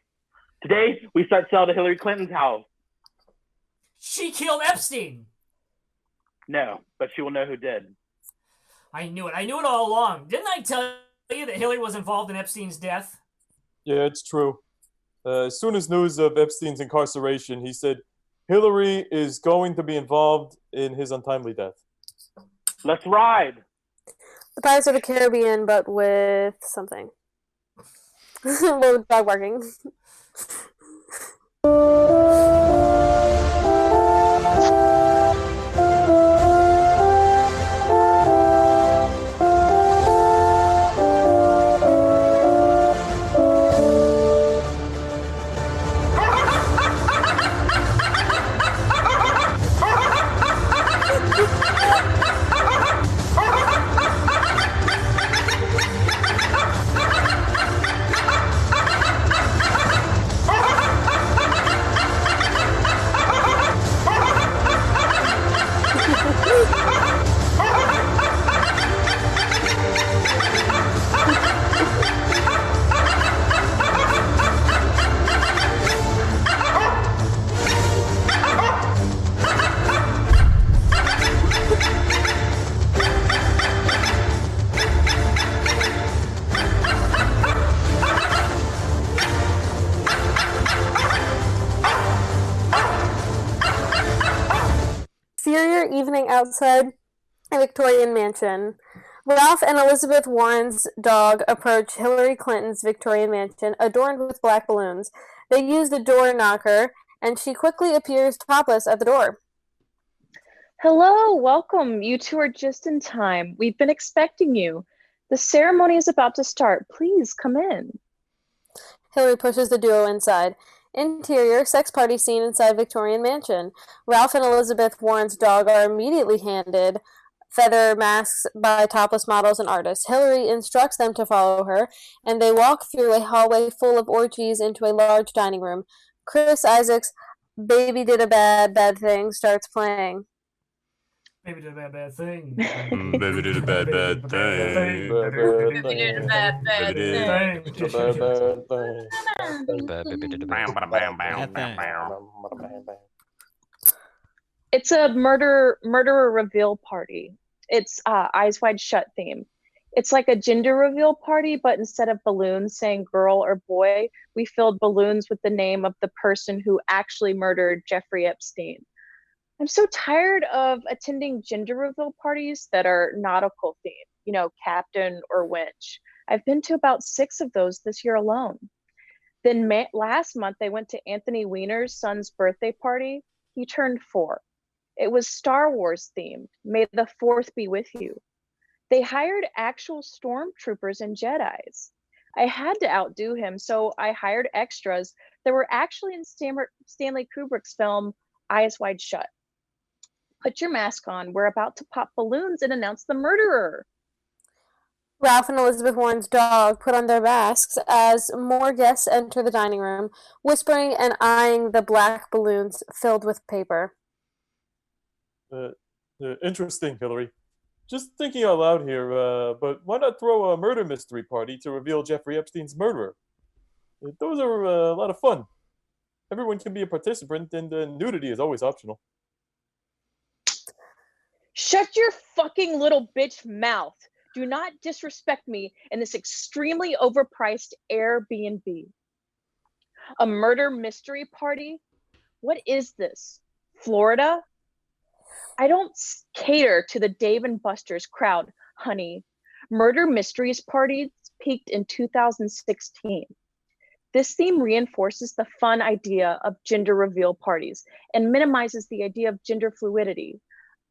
Today, we start sail to Hillary Clinton's house. She killed Epstein. No, but she will know who did. I knew it. I knew it all along. Didn't I tell you that Hillary was involved in Epstein's death? Yeah, it's true. As soon as news of Epstein's incarceration, he said Hillary is going to be involved in his untimely death. Let's ride. The Pirates of the Caribbean, but with something. With dog barking. evening outside a Victorian mansion. Ralph and Elizabeth Warren's dog approach Hillary Clinton's Victorian mansion, adorned with black balloons. They use the door knocker, and she quickly appears topless at the door. Hello, welcome. You two are just in time. We've been expecting you. The ceremony is about to start. Please come in. Hillary pushes the duo inside. Interior, sex party scene inside Victorian mansion. Ralph and Elizabeth Warren's dog are immediately handed feather masks by topless models and artists. Hillary instructs them to follow her, and they walk through a hallway full of orgies into a large dining room. Chris Isaac's Baby Did a Bad Thing starts playing. Baby did a bad thing. Baby did a bad thing. Baby did a bad thing. It's a murderer reveal party. It's Eyes Wide Shut theme. It's like a gender reveal party, but instead of balloons saying girl or boy, we filled balloons with the name of the person who actually murdered Jeffrey Epstein. I'm so tired of attending gender reveal parties that are nautical themed, captain or winch. I've been to about 6 of those this year alone. Then last month, they went to Anthony Weiner's son's birthday party. He turned 4. It was Star Wars themed. May the 4th be with you. They hired actual stormtroopers and Jedis. I had to outdo him, so I hired extras that were actually in Stanley Kubrick's film Eyes Wide Shut. Put your mask on. We're about to pop balloons and announce the murderer. Ralph and Elizabeth Warren's dog put on their masks as more guests enter the dining room, whispering and eyeing the black balloons filled with paper. Interesting, Hillary. Just thinking out loud here, but why not throw a murder mystery party to reveal Jeffrey Epstein's murderer? Those are a lot of fun. Everyone can be a participant, and nudity is always optional. Shut your fucking little bitch mouth. Do not disrespect me in this extremely overpriced Airbnb. A murder mystery party? What is this? Florida? I don't cater to the Dave & Buster's crowd, honey. Murder mysteries parties peaked in 2016. This theme reinforces the fun idea of gender reveal parties and minimizes the idea of gender fluidity.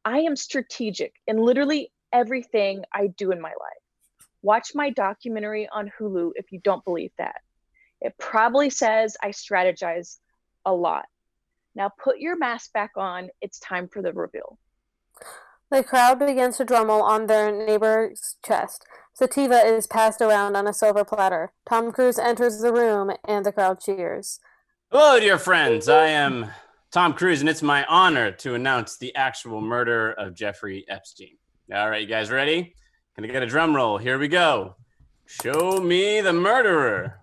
I am strategic in literally everything I do in my life. Watch my documentary on Hulu if you don't believe that. It probably says I strategize a lot. Now put your mask back on. It's time for the reveal. The crowd begins to drummle on their neighbor's chest. Sativa is passed around on a silver platter. Tom Cruise enters the room and the crowd cheers. Hello, dear friends. I am Tom Cruise, and it's my honor to announce the actual murder of Jeffrey Epstein. All right, you guys ready? Can I get a drum roll? Here we go. Show me the murderer.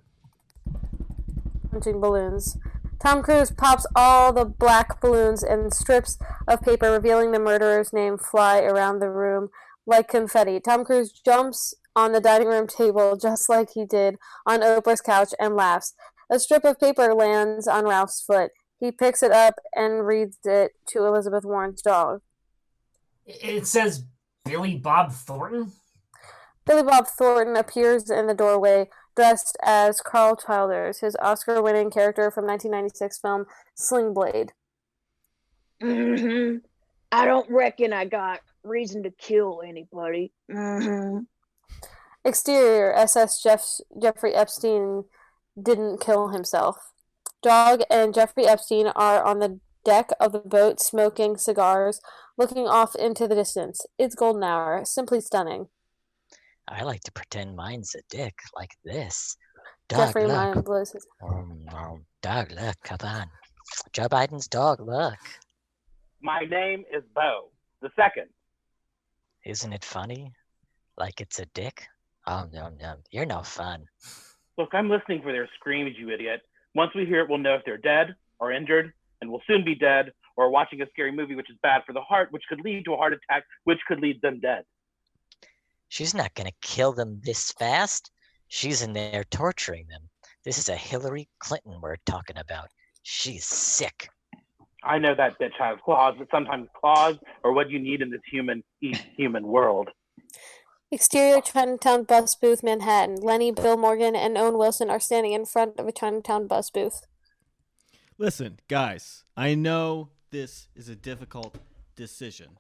Punching balloons. Tom Cruise pops all the black balloons and strips of paper, revealing the murderer's name, fly around the room like confetti. Tom Cruise jumps on the dining room table just like he did on Oprah's couch and laughs. A strip of paper lands on Ralph's foot. He picks it up and reads it to Elizabeth Warren's dog. It says Billy Bob Thornton? Billy Bob Thornton appears in the doorway, dressed as Carl Childers, his Oscar-winning character from 1996 film Sling Blade. Mm-hmm. I don't reckon I got reason to kill anybody. Mm-hmm. Exterior, SS Jeffrey Epstein didn't kill himself. Dog and Jeffrey Epstein are on the deck of the boat, smoking cigars, looking off into the distance. It's golden hour, simply stunning. I like to pretend mine's a dick like this. Jeffrey Dog, Mind look. blows his... Dog, look, come on. Joe Biden's dog, look. My name is Bo, the second. Isn't it funny? Like it's a dick? Oh, no, you're no fun. Look, I'm listening for their screams, you idiot. Once we hear it, we'll know if they're dead or injured, and will soon be dead, or watching a scary movie which is bad for the heart, which could lead to a heart attack, which could lead them dead. She's not going to kill them this fast. She's in there torturing them. This is a Hillary Clinton we're talking about. She's sick. I know that bitch has claws, but sometimes claws are what you need in this human world. Exterior Chinatown bus booth, Manhattan. Lenny, Bill Morgan, and Owen Wilson are standing in front of a Chinatown bus booth. Listen, guys, I know this is a difficult decision,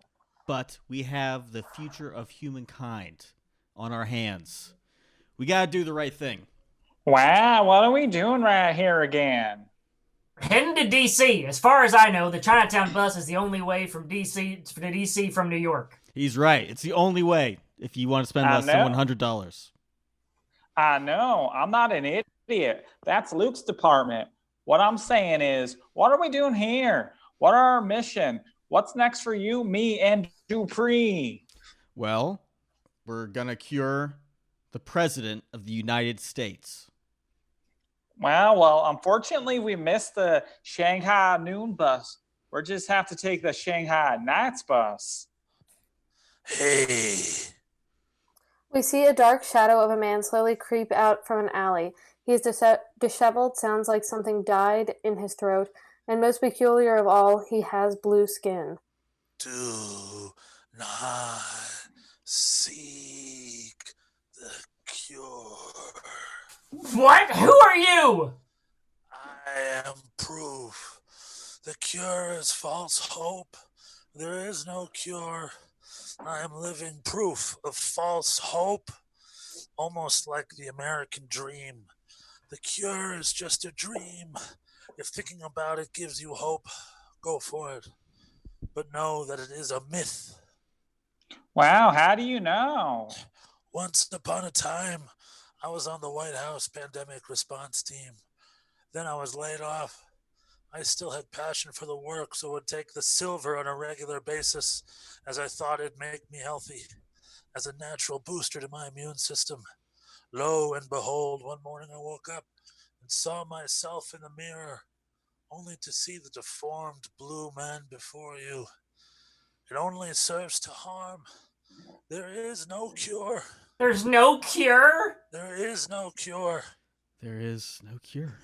but we have the future of humankind on our hands. We gotta do the right thing. Wow, what are we doing right here again? Heading to D.C. As far as I know, the Chinatown bus is the only way from D.C. to D.C. from New York. He's right. It's the only way if you want to spend less than $100. I know. I'm not an idiot. That's Luke's department. What I'm saying is, what are we doing here? What are our mission? What's next for you, me, and Dupree? Well, we're gonna cure the President of the United States. Well, unfortunately, we missed the Shanghai noon bus. We'll just have to take the Shanghai nights bus. Hey. We see a dark shadow of a man slowly creep out from an alley. He is disheveled, sounds like something died in his throat, and most peculiar of all, he has blue skin. Do not seek the cure. What? Who are you? I am proof. The cure is false hope. There is no cure. I am living proof of false hope. Almost like the American dream. The cure is just a dream. If thinking about it gives you hope, go for it. But know that it is a myth. Wow, how do you know? Once upon a time, I was on the White House pandemic response team. Then I was laid off. I still had passion for the work, so would take the silver on a regular basis, as I thought it'd make me healthy, as a natural booster to my immune system. Lo and behold, one morning I woke up and saw myself in the mirror, only to see the deformed blue man before you. It only serves to harm. There is no cure. There's no cure? There is no cure. There is no cure.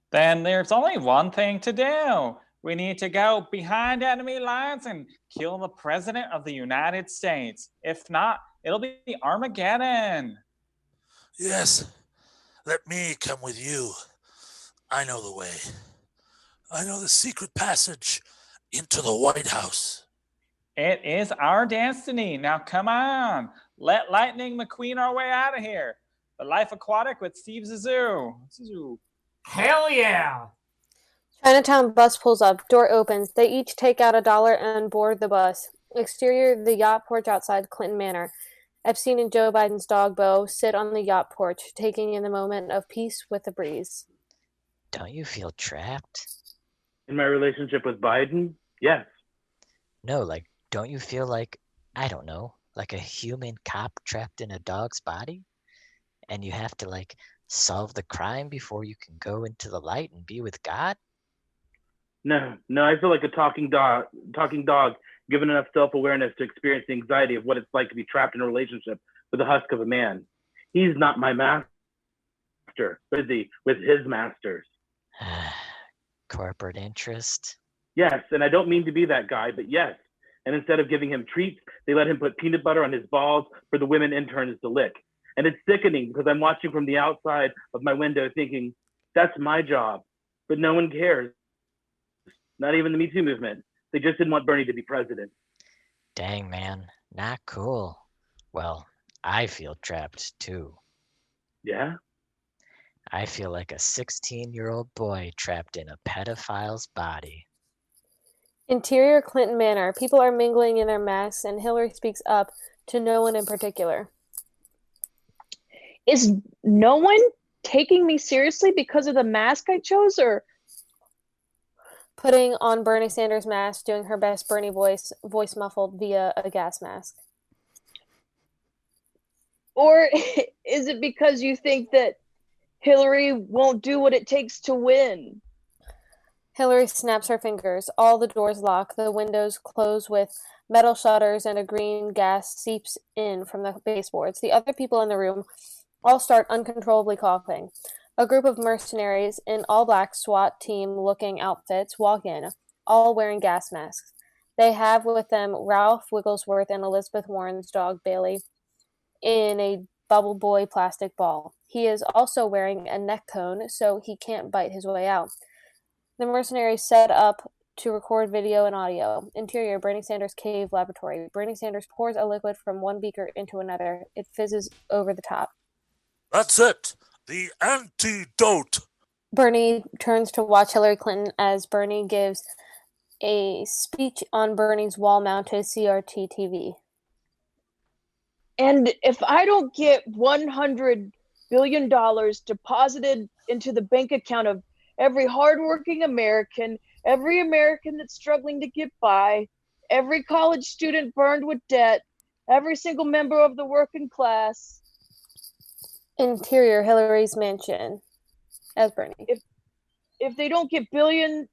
Then there's only one thing to do. We need to go behind enemy lines and kill the President of the United States. If not, it'll be Armageddon. Yes, let me come with you. I know the way. I know the secret passage into the White House. It is our destiny. Now come on. Let Lightning McQueen our way out of here. The Life Aquatic with Steve Zissou. Hell yeah! Chinatown bus pulls up. Door opens. They each take out $1 and board the bus. Exterior, the yacht porch outside Clinton Manor. Epstein and Joe Biden's dog Bo sit on the yacht porch, taking in the moment of peace with the breeze. Don't you feel trapped? In my relationship with Biden? Yes. No, like, don't you feel like, I don't know, like a human cop trapped in a dog's body? And you have to, like, solve the crime before you can go into the light and be with God? No, I feel like a talking dog given enough self-awareness to experience the anxiety of what it's like to be trapped in a relationship with the husk of a man. He's not my master, busy with his masters. Corporate interest? Yes, and I don't mean to be that guy, but yes. And instead of giving him treats, they let him put peanut butter on his balls for the women interns to lick. And it's sickening because I'm watching from the outside of my window thinking, that's my job. But no one cares. Not even the Me Too movement. They just didn't want Bernie to be president. Dang, man. Not cool. Well, I feel trapped too. Yeah? I feel like a 16-year-old boy trapped in a pedophile's body. Interior Clinton Manor. People are mingling in their masks, and Hillary speaks up to no one in particular. Is no one taking me seriously because of the mask I chose, or putting on Bernie Sanders' mask, doing her best Bernie voice muffled via a gas mask? Or is it because you think that Hillary won't do what it takes to win? Hillary snaps her fingers. All the doors lock. The windows close with metal shutters, and a green gas seeps in from the baseboards. The other people in the room all start uncontrollably coughing. A group of mercenaries in all-black SWAT team-looking outfits walk in. all wearing gas masks. They have with them Ralph Wigglesworth and Elizabeth Warren's dog Bailey in a Bubble Boy plastic ball. He is also wearing a neck cone, so he can't bite his way out. The mercenaries set up to record video and audio. Interior, Bernie Sanders' cave laboratory. Bernie Sanders pours a liquid from one beaker into another. It fizzes over the top. That's it. The antidote. Bernie turns to watch Hillary Clinton as Bernie gives a speech on Bernie's wall-mounted CRT TV. And if I don't get $100 billion deposited into the bank account of every hardworking American, every American that's struggling to get by, every college student burned with debt, every single member of the working class. Interior, Hillary's mansion. As Bernie. If they don't get $1 billion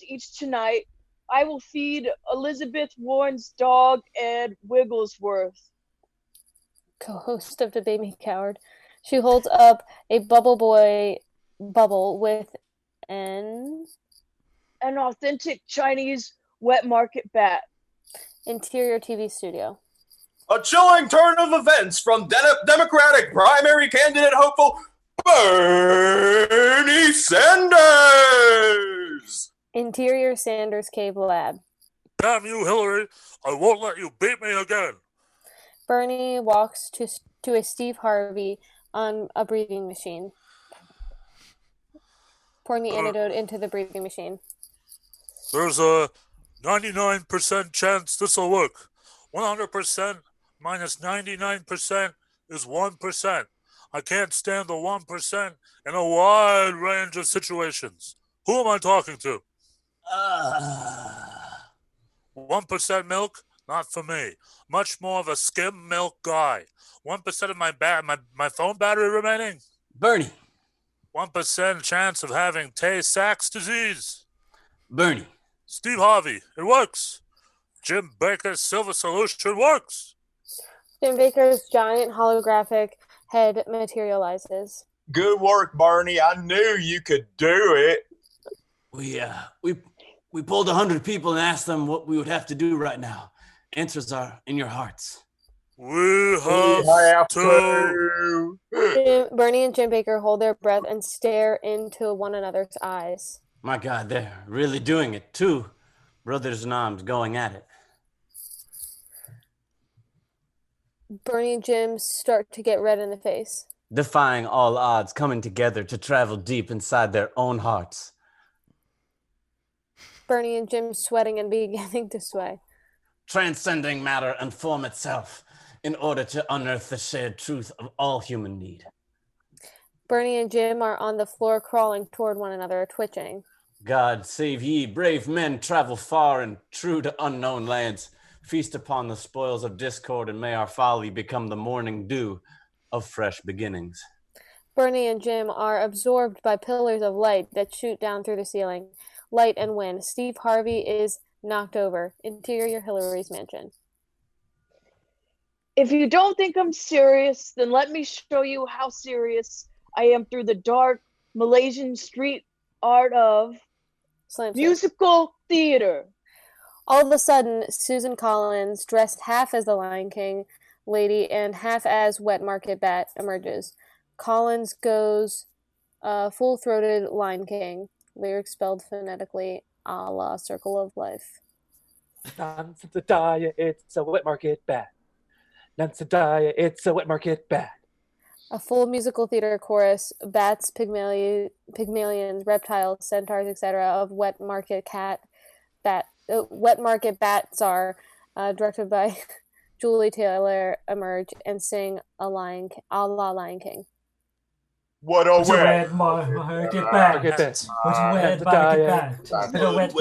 each tonight, I will feed Elizabeth Warren's dog, Ed Wigglesworth. Co-host of the Baby Coward. She holds up a Bubble Boy bubble with an authentic Chinese wet market bat. Interior TV studio. A chilling turn of events from Democratic primary candidate hopeful Bernie Sanders. Interior Sanders Cave Lab. Damn you, Hillary. I won't let you beat me again. Bernie walks to a Steve Harvey on a breathing machine. Pouring the antidote into the breathing machine. There's a 99% chance this will work. 100% minus 99% is 1%. I can't stand the 1% in a wide range of situations. Who am I talking to? 1% milk? Not for me. Much more of a skim milk guy. 1% of my phone battery remaining? Bernie. 1% chance of having Tay-Sachs disease. Bernie. Steve Harvey. It works. Jim Baker's silver solution works. Jim Baker's giant holographic head materializes. Good work, Bernie. I knew you could do it. We polled 100 people and asked them what we would have to do right now. Answers are in your hearts. We have to. Bernie and Jim Baker hold their breath and stare into one another's eyes. My God, they're really doing it. Two brothers in arms going at it. Bernie and Jim start to get red in the face. Defying all odds, coming together to travel deep inside their own hearts. Bernie and Jim sweating and beginning to sway. Transcending matter and form itself in order to unearth the shared truth of all human need. Bernie and Jim are on the floor crawling toward one another, twitching. God save ye, brave men, travel far and true to unknown lands. Feast upon the spoils of discord, and may our folly become the morning dew of fresh beginnings. Bernie and Jim are absorbed by pillars of light that shoot down through the ceiling. Light and wind. Steve Harvey is knocked over. Interior Hillary's mansion. If you don't think I'm serious, then let me show you how serious I am through the dark Malaysian street art of musical theater. All of a sudden, Susan Collins, dressed half as the Lion King lady and half as Wet Market Bat, emerges. Collins goes full-throated Lion King, lyrics spelled phonetically a la Circle of Life. Nonsense a diet, it's a wet market bat. Nonsense a diet, it's a wet market bat. A full musical theater chorus, bats, pygmalions, reptiles, centaurs, etc. of Wet Market Bats are directed by Julie Taylor emerge and sing a la Lion King. What a wet market bat. What a wet market bat. What a wet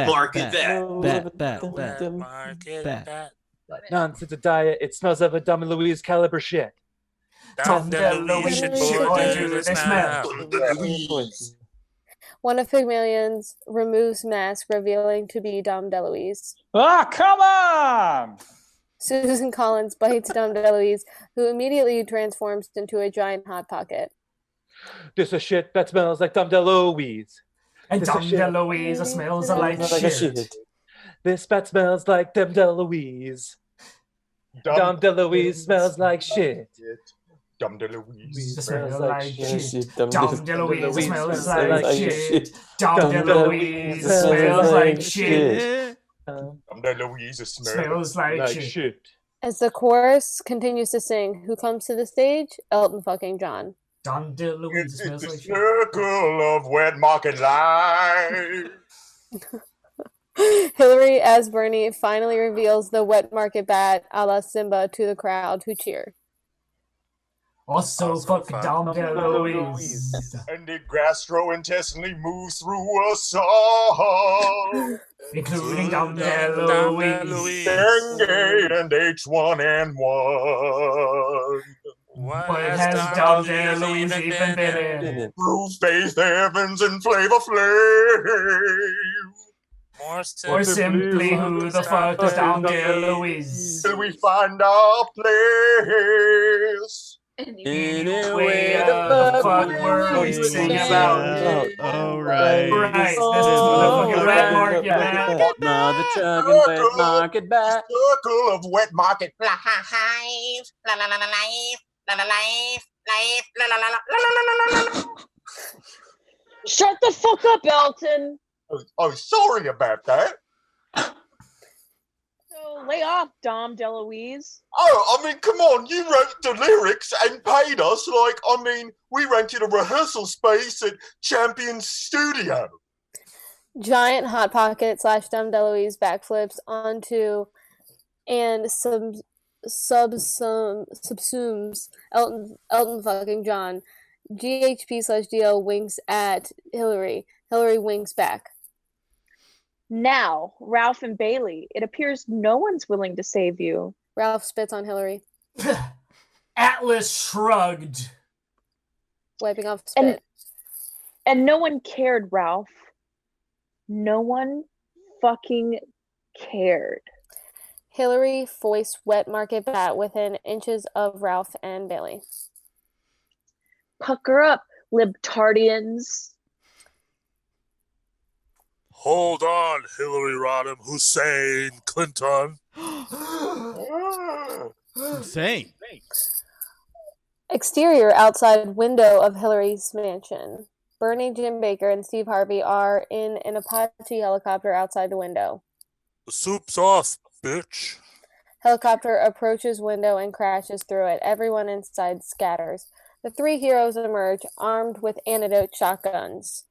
market bat. What a wet market bat. Nonsense a diet. It smells of a Dumb Louise caliber shit. Dumb Louise should do this now. One of Pygmalions removes mask, revealing to be Dom DeLuise. Ah, come on! Susan Collins bites Dom DeLuise, who immediately transforms into a giant Hot Pocket. This is shit that smells like Dom DeLuise. And This Dom is shit. DeLuise smells like shit. This bat smells like Dom DeLuise. Dom DeLuise smells like shit. Dom DeLuise smells like shit. Dom DeLuise DeLuise smells smells like like shit. shit. Dom DeLuise smells like shit. Dom DeLuise Smells like shit. As the chorus continues to sing, who comes to the stage? Elton fucking John. Dom DeLuise smells like shit. Circle of wet market life. Hillary as Bernie finally reveals the wet market bat a la Simba to the crowd who cheer. Also fuck Dom DeLuise. And it gastrointestinally moves through us all. Including Dom DeLuise. Dengue and H1N1. What has Dom DeLuise even been in? Through Faith Evans and Flavor Flav. Or simply who the fuck is Dom DeLuise? Till we find our place. Anyway, the fuck were we singing about? Right. Right. This is the wet market bat. Mother chugging wet market bat. Circle of wet market life. La la la la life. La la life. Life. La la la la la la la la. Shut the fuck up, Elton. Oh, sorry about that. So lay off, Dom DeLuise. Oh, I mean, come on, you wrote the lyrics and paid us. We rented a rehearsal space at Champion Studio. Giant Hot Pocket / Dom DeLuise backflips onto and subsumes Elton fucking John. GHP / DL winks at Hillary. Hillary winks back. Now, Ralph and Bailey, it appears no one's willing to save you. Ralph spits on Hillary. Atlas shrugged. Wiping off spit. And no one cared, Ralph. No one fucking cared. Hillary foists wet market bat within inches of Ralph and Bailey. Pucker up, libtardians. Hold on, Hillary Rodham Hussein Clinton. Insane. Exterior outside window of Hillary's mansion. Bernie, Jim Baker, and Steve Harvey are in an Apache helicopter outside the window. The soup's off, bitch. Helicopter approaches window and crashes through it. Everyone inside scatters. The three heroes emerge, armed with antidote shotguns.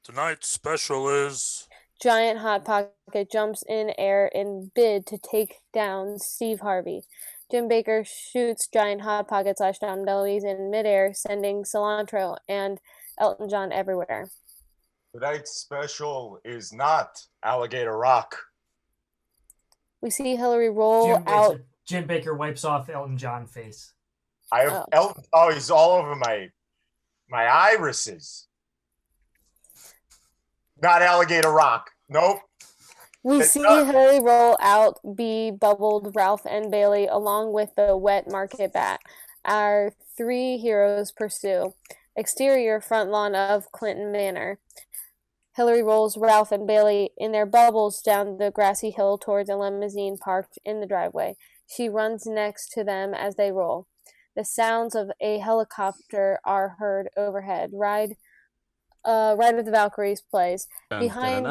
Tonight's special is... Giant Hot Pocket jumps in air in bid to take down Steve Harvey. Jim Baker shoots Giant Hot Pocket / Dom DeLuise in midair, sending cilantro and Elton John everywhere. Tonight's special is not Alligator Rock. We see Hillary roll out. Jim Baker wipes off Elton John face. I have Elton. Oh, he's all over my irises. Not Alligator Rock. Nope. We see Hillary roll out bubbled Ralph and Bailey along with the wet market bat. Our three heroes pursue. Exterior front lawn of Clinton Manor. Hillary rolls Ralph and Bailey in their bubbles down the grassy hill towards a limousine parked in the driveway. She runs next to them as they roll. The sounds of a helicopter are heard overhead. Ride of the Valkyries plays. Behind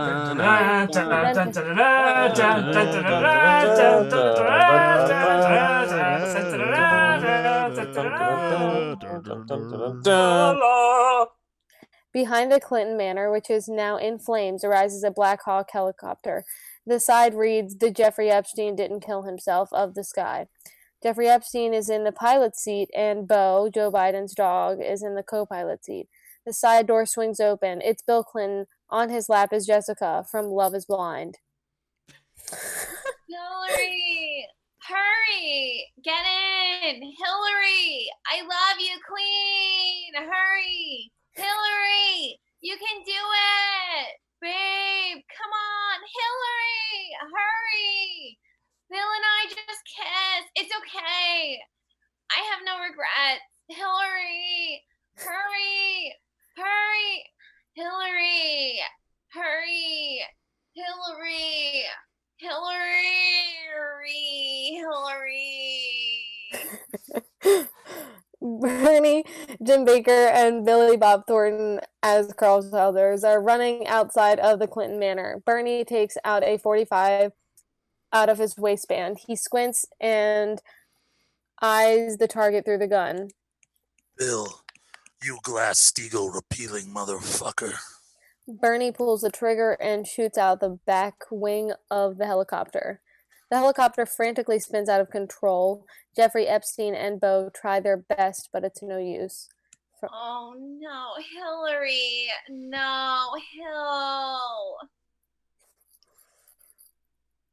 Behind the Clinton Manor, which is now in flames, arises a Black Hawk helicopter. The side reads, "The Jeffrey Epstein didn't kill himself" of the sky. Jeffrey Epstein is in the pilot seat, and Bo, Joe Biden's dog, is in the co-pilot seat. The side door swings open. It's Bill Clinton. On his lap is Jessica from Love is Blind. Hillary, hurry, get in. Hillary, I love you, queen. Hurry. Hillary, you can do it. Babe, come on. Hillary, hurry. Bill and I just kissed. It's okay. I have no regrets. Hillary, hurry. Hurry. Hillary, hurry, Hillary, Hillary. Bernie, Jim Baker, and Billy Bob Thornton as Carl's elders are running outside of the Clinton Manor. Bernie takes out a .45 out of his waistband. He squints and eyes the target through the gun. Bill, you Glass-Steagall repealing motherfucker. Bernie pulls the trigger and shoots out the back wing of the helicopter. The helicopter frantically spins out of control. Jeffrey Epstein and Bo try their best, but it's no use. Oh no, Hillary, no, Hill.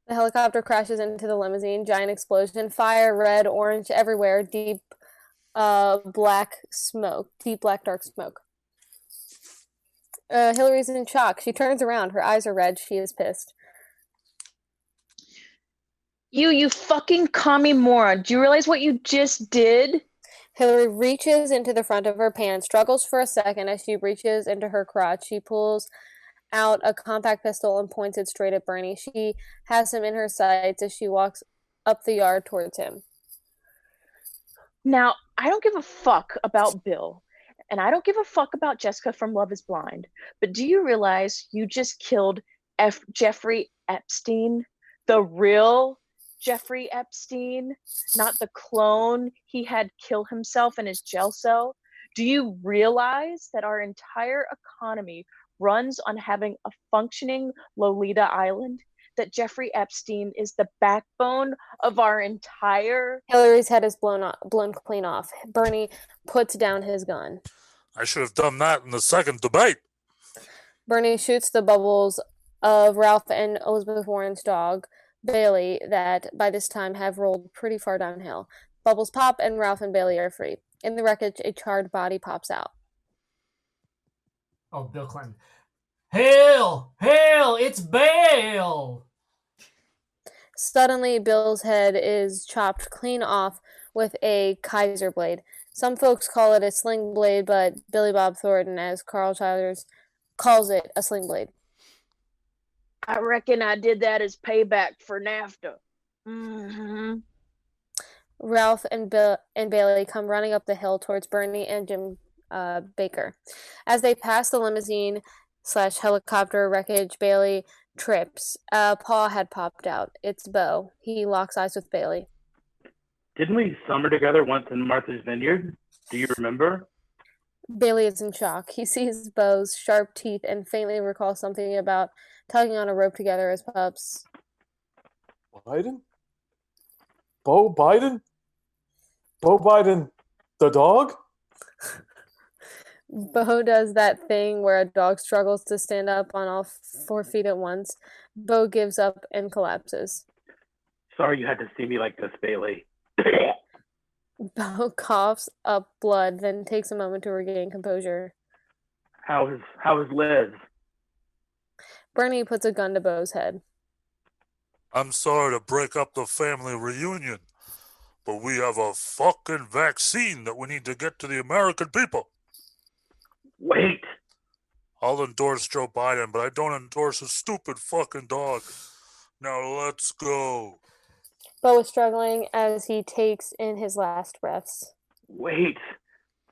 The helicopter crashes into the limousine. Giant explosion. Fire, red, orange, everywhere. Deep black smoke. Deep black dark smoke. Hillary's in shock. She turns around. Her eyes are red. She is pissed. You fucking commie moron. Do you realize what you just did? Hillary reaches into the front of her pants, struggles for a second as she reaches into her crotch. She pulls out a compact pistol and points it straight at Bernie. She has him in her sights as she walks up the yard towards him. Now, I don't give a fuck about Bill, and I don't give a fuck about Jessica from Love is Blind, but do you realize you just killed Jeffrey Epstein, the real Jeffrey Epstein, not the clone he had kill himself in his jail cell? Do you realize that our entire economy runs on having a functioning Lolita Island? That Jeffrey Epstein is the backbone of our entire... Hillary's head is blown clean off. Bernie puts down his gun. I should have done that in the second debate. Bernie shoots the bubbles of Ralph and Elizabeth Warren's dog, Bailey, that by this time have rolled pretty far downhill. Bubbles pop and Ralph and Bailey are free. In the wreckage, a charred body pops out. Oh, Bill Clinton. Hail! Hail! It's Bale! Suddenly, Bill's head is chopped clean off with a Kaiser blade. Some folks call it a sling blade, but Billy Bob Thornton, as Carl Childers, calls it a sling blade. I reckon I did that as payback for NAFTA. Mm-hmm. Ralph and Bailey come running up the hill towards Bernie and Jim Baker. As they pass the limousine/helicopter wreckage, Bailey trips. A paw had popped out. It's Bo. He locks eyes with Bailey. Didn't we summer together once in Martha's Vineyard? Do you remember? Bailey is in shock. He sees Bo's sharp teeth and faintly recalls something about tugging on a rope together as pups. Biden? Bo Biden? Bo Biden, the dog? Bo does that thing where a dog struggles to stand up on all 4 feet at once. Bo gives up and collapses. Sorry you had to see me like this, Bailey. Bo coughs up blood, then takes a moment to regain composure. How is Liz? Bernie puts a gun to Bo's head. I'm sorry to break up the family reunion, but we have a fucking vaccine that we need to get to the American people. Wait. I'll endorse Joe Biden, but I don't endorse a stupid fucking dog. Now let's go. Bo is struggling as he takes in his last breaths. Wait.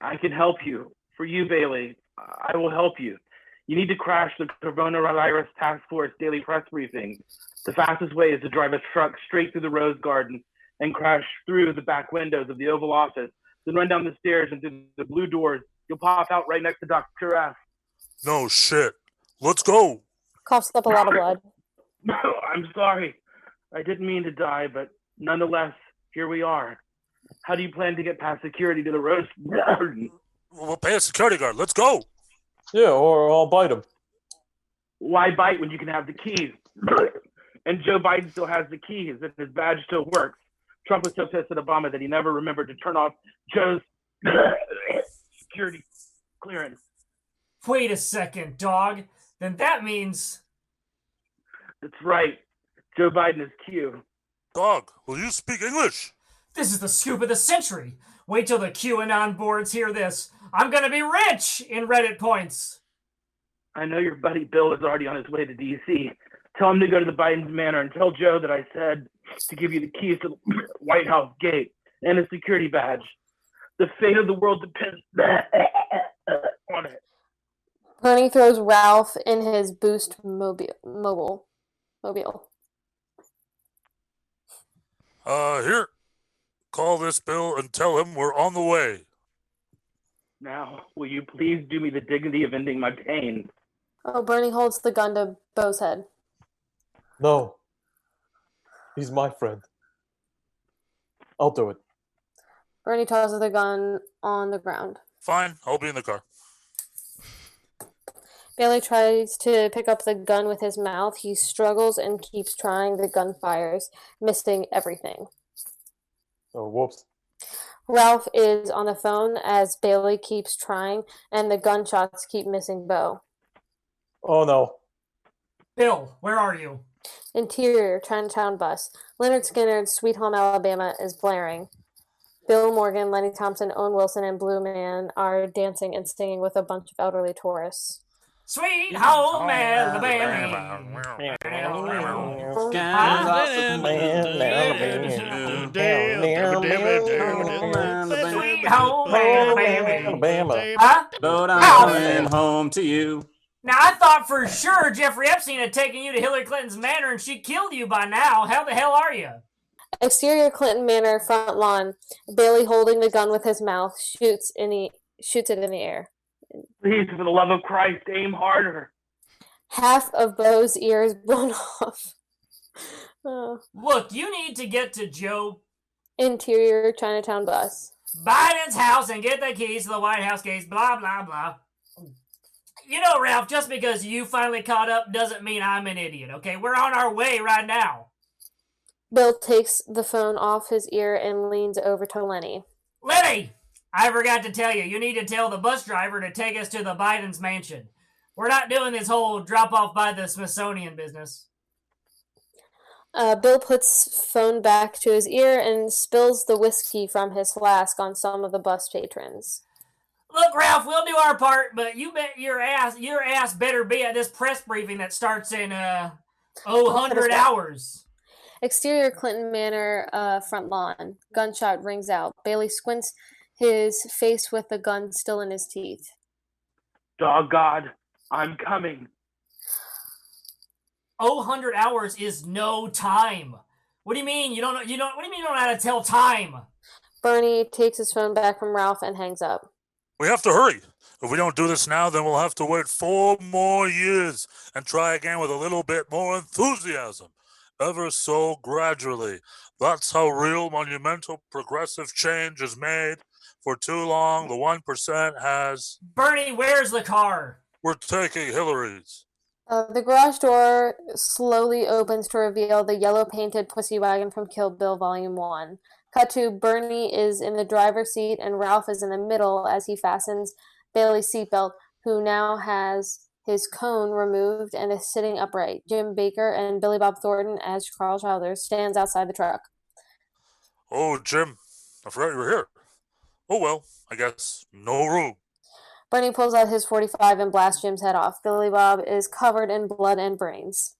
I can help you. For you, Bailey, I will help you. You need to crash the Coronavirus Task Force daily press briefing. The fastest way is to drive a truck straight through the Rose Garden and crash through the back windows of the Oval Office, then run down the stairs and through the blue doors. You'll pop out right next to Dr. F. No shit. Let's go. Coughs up a lot of blood. No, I'm sorry. I didn't mean to die, but nonetheless, here we are. How do you plan to get past security to the Rose Garden? We'll pay a security guard. Let's go. Yeah, or I'll bite him. Why bite when you can have the keys? And Joe Biden still has the keys and his badge still works. Trump was so pissed at Obama that he never remembered to turn off Joe's security clearance. Wait a second, dog. Then that means... That's right. Joe Biden is Q. Dog, will you speak English? This is the scoop of the century. Wait till the QAnon boards hear this. I'm gonna be rich in Reddit points. I know your buddy Bill is already on his way to D.C. Tell him to go to the Biden's manor and tell Joe that I said to give you the keys to the White House gate and a security badge. The fate of the world depends on it. Bernie throws Ralph in his boost mobile. Here. Call this Bill and tell him we're on the way. Now, will you please do me the dignity of ending my pain? Oh, Bernie holds the gun to Bo's head. No. He's my friend. I'll do it. Bernie tosses the gun on the ground. Fine, I'll be in the car. Bailey tries to pick up the gun with his mouth. He struggles and keeps trying. The gun fires, missing everything. Oh, whoops. Ralph is on the phone as Bailey keeps trying, and the gunshots keep missing Bo. Oh, no. Bill, where are you? Interior, Chinatown bus. Leonard Skinner's Sweet Home Alabama is blaring. Bill Morgan, Lenny Thompson, Owen Wilson, and Blue Man are dancing and singing with a bunch of elderly tourists. Sweet Home Alabama. Sweet Home Alabama. Huh? But I'm coming home to you. Now, I thought for sure Jeffrey Epstein had taken you to Hillary Clinton's manor and she killed you by now. How the hell are you? Exterior Clinton Manor front lawn. Bailey holding the gun with his mouth shoots it in the air. Please, for the love of Christ, aim harder. Half of Bo's ears blown off. Look, you need to get to Joe. Interior Chinatown bus. Biden's house and get the keys to the White House gates, blah, blah, blah. You know, Ralph, just because you finally caught up doesn't mean I'm an idiot, okay? We're on our way right now. Bill takes the phone off his ear and leans over to Lenny. Lenny! I forgot to tell you, you need to tell the bus driver to take us to the Biden's mansion. We're not doing this whole drop-off by the Smithsonian business. Bill puts phone back to his ear and spills the whiskey from his flask on some of the bus patrons. Look, Ralph, we'll do our part, but you bet your ass better be at this press briefing that starts in 100 hours. Exterior Clinton Manor front lawn. Gunshot rings out. Bailey squints his face with the gun still in his teeth. Dog God, I'm coming. 100 hours is no time. What do you mean? What do you mean you don't know how to tell time? Bernie takes his phone back from Ralph and hangs up. We have to hurry. If we don't do this now, then we'll have to wait 4 more years and try again with a little bit more enthusiasm. Ever so gradually. That's how real monumental progressive change is made. For too long, the 1% has... Bernie, where's the car? We're taking Hillary's. The garage door slowly opens to reveal the yellow-painted pussy wagon from Kill Bill Volume 1. Cut to Bernie is in the driver's seat and Ralph is in the middle as he fastens Bailey's seatbelt, who now has his cone removed and is sitting upright. Jim Baker and Billy Bob Thornton as Carl Childers stands outside the truck. Oh, Jim, I forgot you were here. Oh, well, I guess no room. Bernie pulls out his .45 and blasts Jim's head off. Billy Bob is covered in blood and brains.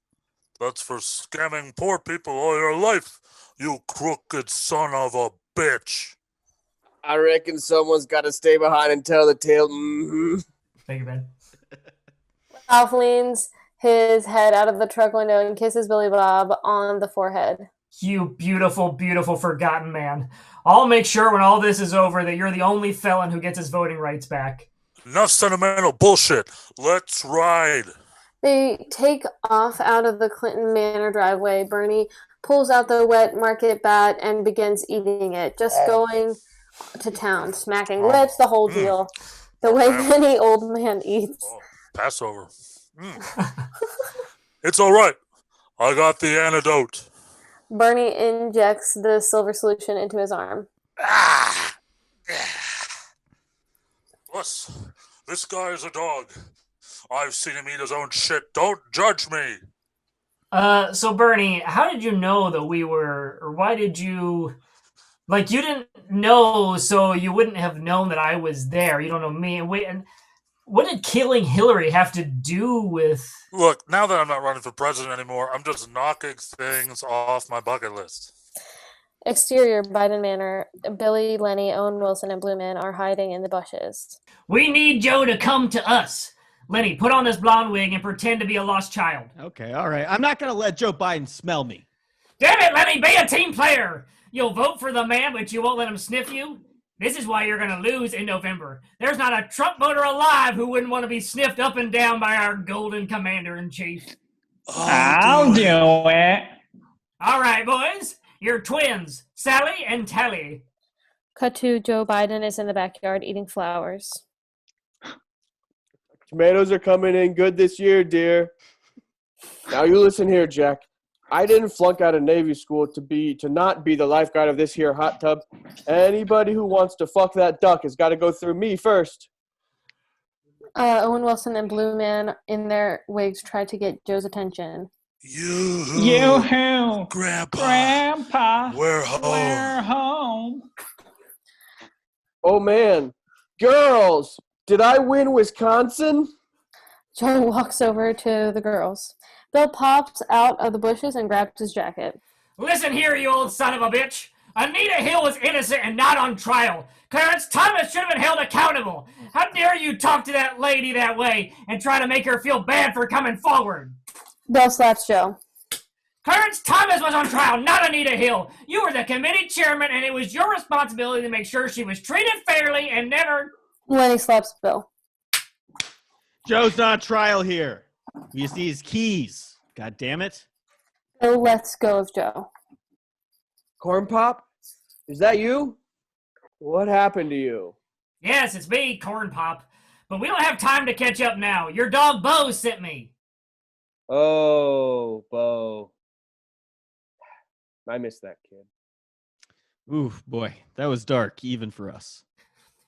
That's for scamming poor people all your life, you crooked son of a bitch. I reckon someone's got to stay behind and tell the tale. Mm-hmm. Thank you, Ben. Ralph leans his head out of the truck window and kisses Billy Bob on the forehead. You beautiful, beautiful forgotten man. I'll make sure when all this is over that you're the only felon who gets his voting rights back. Enough sentimental bullshit. Let's ride. They take off out of the Clinton Manor driveway. Bernie pulls out the wet market bat and begins eating it, just going to town, smacking lips, the whole deal. The way any old man eats. Passover. It's all right. I got the antidote. Bernie injects the silver solution into his arm. Plus, this guy is a dog. I've seen him eat his own shit. Don't judge me. So Bernie, how did you know that we were, or why did you, you didn't know, so you wouldn't have known that I was there. You don't know me. And What did killing Hillary have to do with... Look, now that I'm not running for president anymore, I'm just knocking things off my bucket list. Exterior Biden Manor. Billy, Lenny, Owen Wilson, and Blue Man are hiding in the bushes. We need Joe to come to us. Lenny, put on this blonde wig and pretend to be a lost child. Okay, all right. I'm not going to let Joe Biden smell me. Damn it, Lenny, be a team player. You'll vote for the man, but you won't let him sniff you. This is why you're going to lose in November. There's not a Trump voter alive who wouldn't want to be sniffed up and down by our golden commander-in-chief. I'll do it. All right, boys. You're twins, Sally and Tally. Cut to Joe Biden is in the backyard eating flowers. Tomatoes are coming in good this year, dear. Now you listen here, Jack. I didn't flunk out of Navy school to not be the lifeguard of this here hot tub. Anybody who wants to fuck that duck has got to go through me first. Owen Wilson and Blue Man in their wigs try to get Joe's attention. Yoo-hoo. Grandpa. We're home. We're home. Oh, man. Girls, did I win Wisconsin? Joe walks over to the girls. Bill pops out of the bushes and grabs his jacket. Listen here, you old son of a bitch. Anita Hill was innocent and not on trial. Clarence Thomas should have been held accountable. How dare you talk to that lady that way and try to make her feel bad for coming forward? Bill slaps Joe. Clarence Thomas was on trial, not Anita Hill. You were the committee chairman, and it was your responsibility to make sure she was treated fairly and never... Lenny slaps Bill. Joe's not on trial here. We just need his keys. God damn it. Bill lets go of Joe. Corn Pop? Is that you? What happened to you? Yes, it's me, Corn Pop. But we don't have time to catch up now. Your dog Bo sent me. Oh, Bo. I miss that kid. Ooh, boy. That was dark, even for us.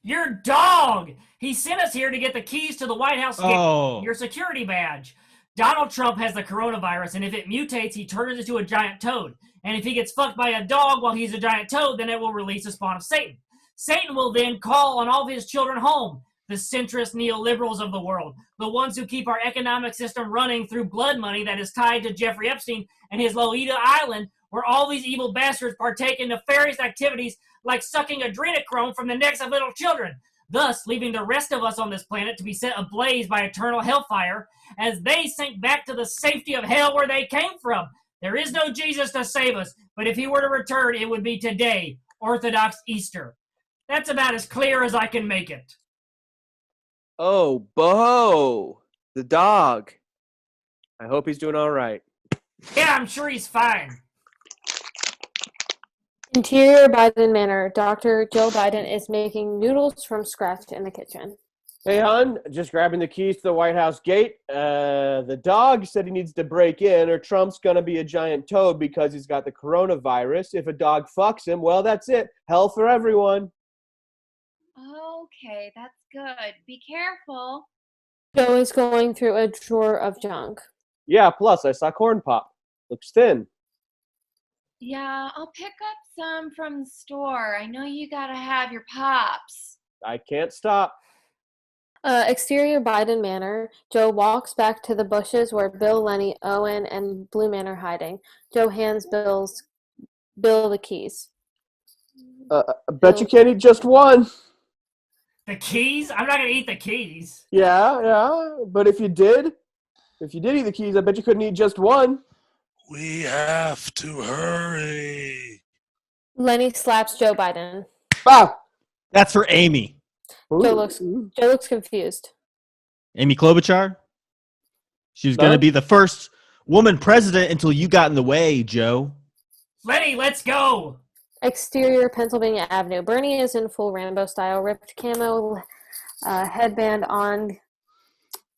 Your dog! He sent us here to get the keys to the White House gate, your security badge. Donald Trump has the coronavirus, and if it mutates, he turns into a giant toad. And if he gets fucked by a dog while he's a giant toad, then it will release a spawn of Satan. Satan will then call on all of his children home, the centrist neoliberals of the world, the ones who keep our economic system running through blood money that is tied to Jeffrey Epstein and his Lolita Island, where all these evil bastards partake in nefarious activities like sucking adrenochrome from the necks of little children, thus leaving the rest of us on this planet to be set ablaze by eternal hellfire as they sink back to the safety of hell where they came from. There is no Jesus to save us, but if he were to return, it would be today, Orthodox Easter. That's about as clear as I can make it. Oh, Bo, the dog. I hope he's doing all right. Yeah, I'm sure he's fine. Interior Biden Manor. Dr. Joe Biden is making noodles from scratch in the kitchen. Hey, hon, just grabbing the keys to the White House gate. The dog said he needs to break in or Trump's going to be a giant toad because he's got the coronavirus. If a dog fucks him, well, that's it. Hell for everyone. Okay, that's good. Be careful. Joe is going through a drawer of junk. Yeah, plus I saw Corn Pop. Looks thin. Yeah, I'll pick up some from the store. I know you gotta have your pops. I can't stop. Exterior Biden Manor. Joe walks back to the bushes where Bill, Lenny, Owen, and Blue Man are hiding. Joe hands Bill the keys. I bet you can't eat just one. The keys? I'm not going to eat the keys. Yeah. But if you did eat the keys, I bet you couldn't eat just one. We have to hurry. Lenny slaps Joe Biden. Ah! That's for Amy. Joe looks confused. Amy Klobuchar? She was going to be the first woman president until you got in the way, Joe. Lenny, let's go. Exterior Pennsylvania Avenue. Bernie is in full Rambo style, ripped camo headband on,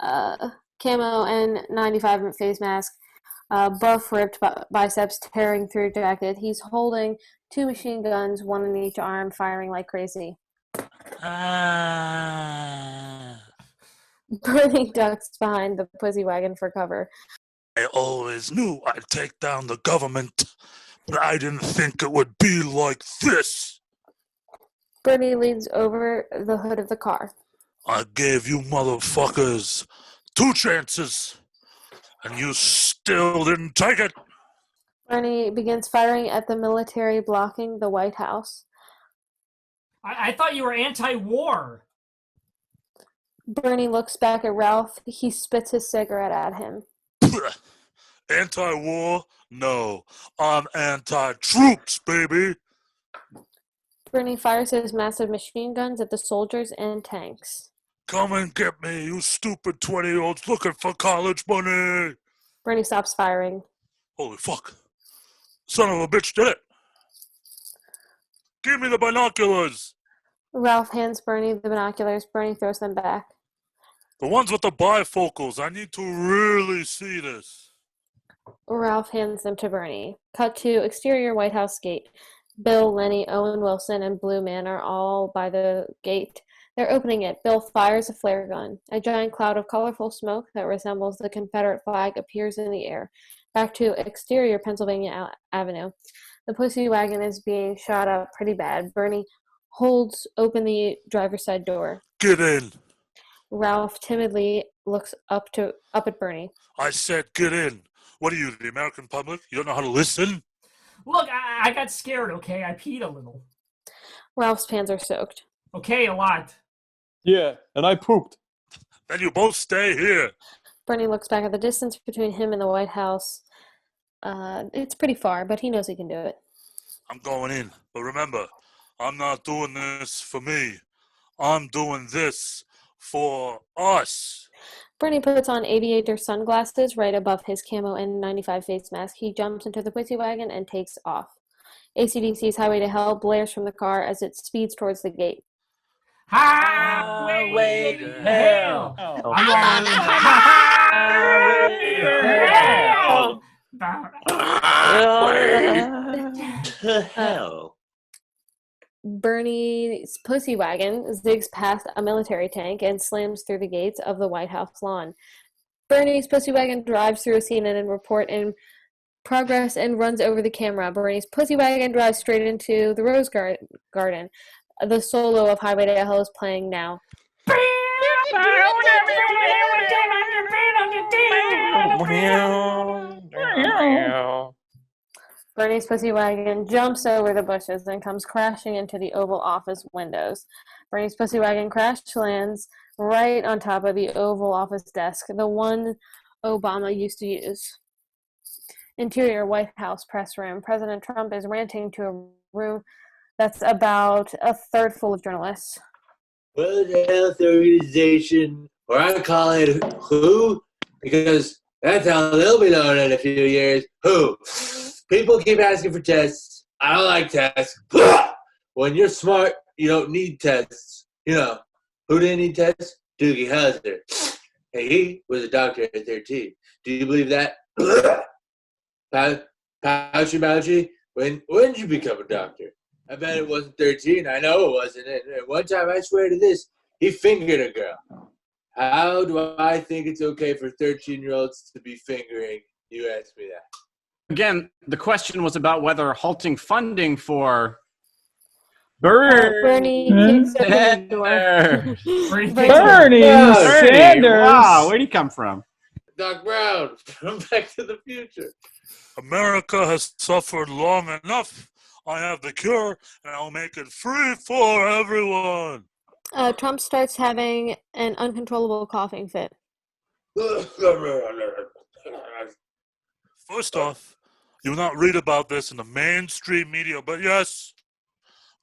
camo N95 face mask, buff ripped biceps tearing through jacket. He's holding 2 machine guns, one in each arm, firing like crazy. Bernie ducks behind the pussy wagon for cover. I always knew I'd take down the government, but I didn't think it would be like this. Bernie leans over the hood of the car. I gave you motherfuckers 2 chances, and you still didn't take it. Bernie begins firing at the military blocking the White House. I thought you were anti-war. Bernie looks back at Ralph. He spits his cigarette at him. Anti-war? No. I'm anti-troops, baby. Bernie fires his massive machine guns at the soldiers and tanks. Come and get me, you stupid 20-year-olds looking for college money. Bernie stops firing. Holy fuck. Son of a bitch did it. Give me the binoculars. Ralph hands Bernie the binoculars. Bernie throws them back. The ones with the bifocals. I need to really see this. Ralph hands them to Bernie. Cut to exterior White House gate. Bill, Lenny, Owen Wilson, and Blue Man are all by the gate. They're opening it. Bill fires a flare gun. A giant cloud of colorful smoke that resembles the Confederate flag appears in the air. Back to exterior Pennsylvania Avenue. The pussy wagon is being shot up pretty bad. Bernie holds open the driver's side door. Get in. Ralph timidly looks up at Bernie. I said get in. What are you, the American public? You don't know how to listen? Look, I got scared, okay? I peed a little. Ralph's pants are soaked. Okay, a lot. Yeah, and I pooped. Then you both stay here. Bernie looks back at the distance between him and the White House. It's pretty far, but he knows he can do it. I'm going in. But remember, I'm not doing this for me. I'm doing this for us. Bernie puts on aviator sunglasses right above his camo N95 face mask. He jumps into the pussy wagon and takes off. AC/DC's Highway to Hell blares from the car as it speeds towards the gate. Highway to hell! I'm on the highway to hell. Bernie's pussy wagon zigs past a military tank and slams through the gates of the White House lawn. Bernie's pussy wagon drives through a CNN report in progress and runs over the camera. Bernie's pussy wagon drives straight into the Rose Garden. The solo of Highway to Hell is playing now. Bernie's pussy wagon jumps over the bushes and comes crashing into the Oval Office windows. Bernie's pussy wagon crash lands right on top of the Oval Office desk, the one Obama used to use. Interior White House press room. President Trump is ranting to a room that's about a third full of journalists. World Health Organization, or I call it WHO, because that's how they'll be known in a few years. WHO. People keep asking for tests. I don't like tests. When you're smart, you don't need tests. You know, who didn't need tests? Doogie Howser. Hey, he was a doctor at 13. Do you believe that? Pouchy, when did you become a doctor? I bet it wasn't 13. I know it wasn't. And one time, I swear to this, he fingered a girl. How do I think it's okay for 13-year-olds to be fingering? You asked me that. Again, the question was about whether halting funding for Bernie kicks open the door. Bernie Sanders. Wow, where'd he come from? Doc Brown from Back to the Future. America has suffered long enough. I have the cure, and I'll make it free for everyone. Trump starts having an uncontrollable coughing fit. First off, you'll not read about this in the mainstream media, but yes,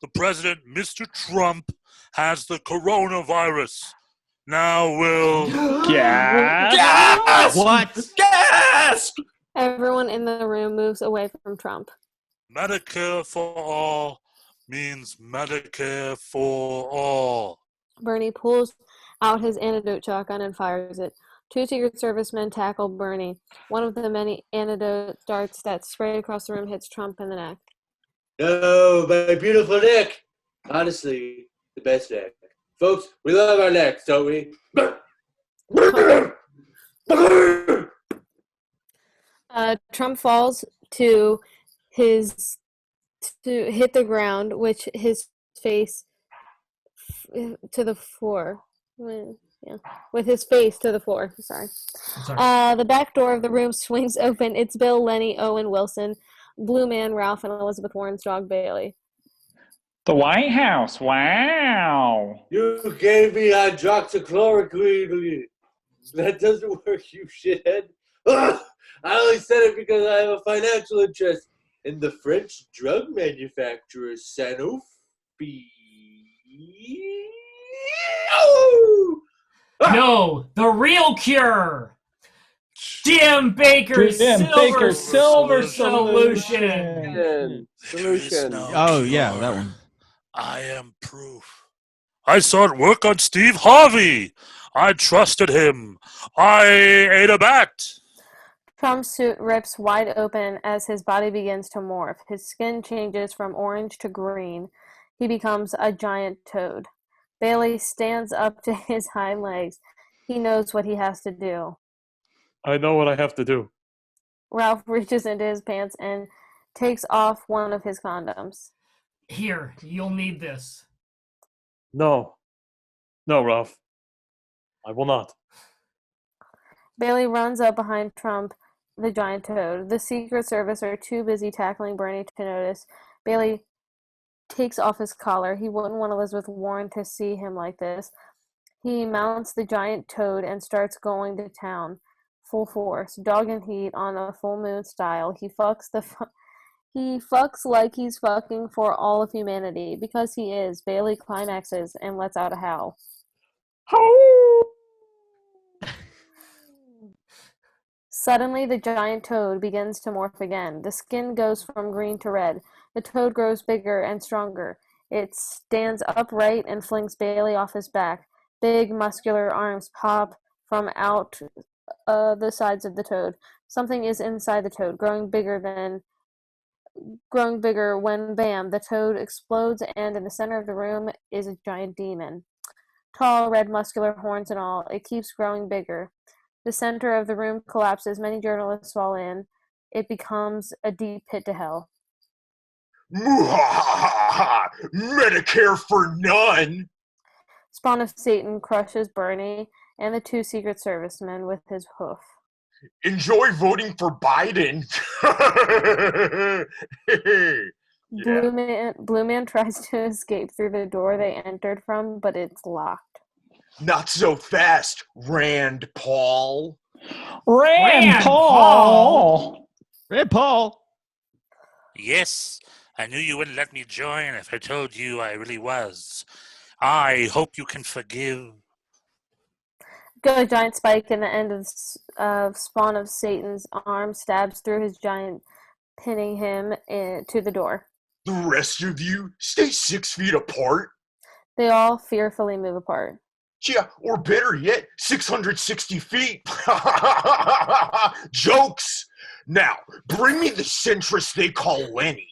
the president, Mr. Trump, has the coronavirus. Now we'll... Gas! What? Gas! Everyone in the room moves away from Trump. Medicare for all means Medicare for all. Bernie pulls out his antidote shotgun and fires it. 2 Secret Servicemen tackle Bernie. One of the many antidote darts that spray across the room hits Trump in the neck. No, my beautiful neck. Honestly, the best neck. Folks, we love our necks, don't we? Trump falls to hit the ground, which his face to the floor. Yeah, with his face to the floor. Sorry. The back door of the room swings open. It's Bill, Lenny, Owen, Wilson, Blue Man, Ralph, and Elizabeth Warren's dog, Bailey. The White House. Wow. You gave me hydroxychloroquine. That doesn't work, you shithead. I only said it because I have a financial interest in the French drug manufacturer Sanofi. No, the real cure. Jim Baker's silver solution. Oh yeah, that one. I am proof. I saw it work on Steve Harvey. I trusted him. I ate a bat. Trump's suit rips wide open as his body begins to morph. His skin changes from orange to green. He becomes a giant toad. Bailey stands up to his hind legs. He knows what he has to do. I know what I have to do. Ralph reaches into his pants and takes off one of his condoms. Here, you'll need this. No, Ralph. I will not. Bailey runs up behind Trump, the giant toad. The Secret Service are too busy tackling Bernie to notice. Bailey takes off his collar. He wouldn't want Elizabeth Warren to see him like this. He mounts the giant toad and starts going to town. Full force, dog and heat on a full moon style. He fucks like he's fucking for all of humanity. Because he is. Bailey climaxes and lets out a howl. Suddenly, the giant toad begins to morph again. The skin goes from green to red. The toad grows bigger and stronger. It stands upright and flings Bailey off his back. Big, muscular arms pop from out the sides of the toad. Something is inside the toad, growing bigger when, bam, the toad explodes, and in the center of the room is a giant demon. Tall, red, muscular horns and all. It keeps growing bigger. The center of the room collapses. Many journalists fall in. It becomes a deep pit to hell. Medicare for none. Spawn of Satan crushes Bernie and the two Secret Servicemen with his hoof. Enjoy voting for Biden. Blue Man tries to escape through the door they entered from, but it's locked. Not so fast, Rand Paul. Rand Paul. Yes, I knew you wouldn't let me join if I told you I really was. I hope you can forgive. Got a giant spike in the end of Spawn of Satan's arm stabs through his giant, pinning him to the door. The rest of you, stay 6 feet apart. They all fearfully move apart. Yeah, or better yet, 660 feet. Jokes. Now, bring me the centrist they call Lenny.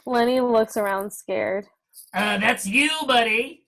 Lenny looks around scared. That's you, buddy.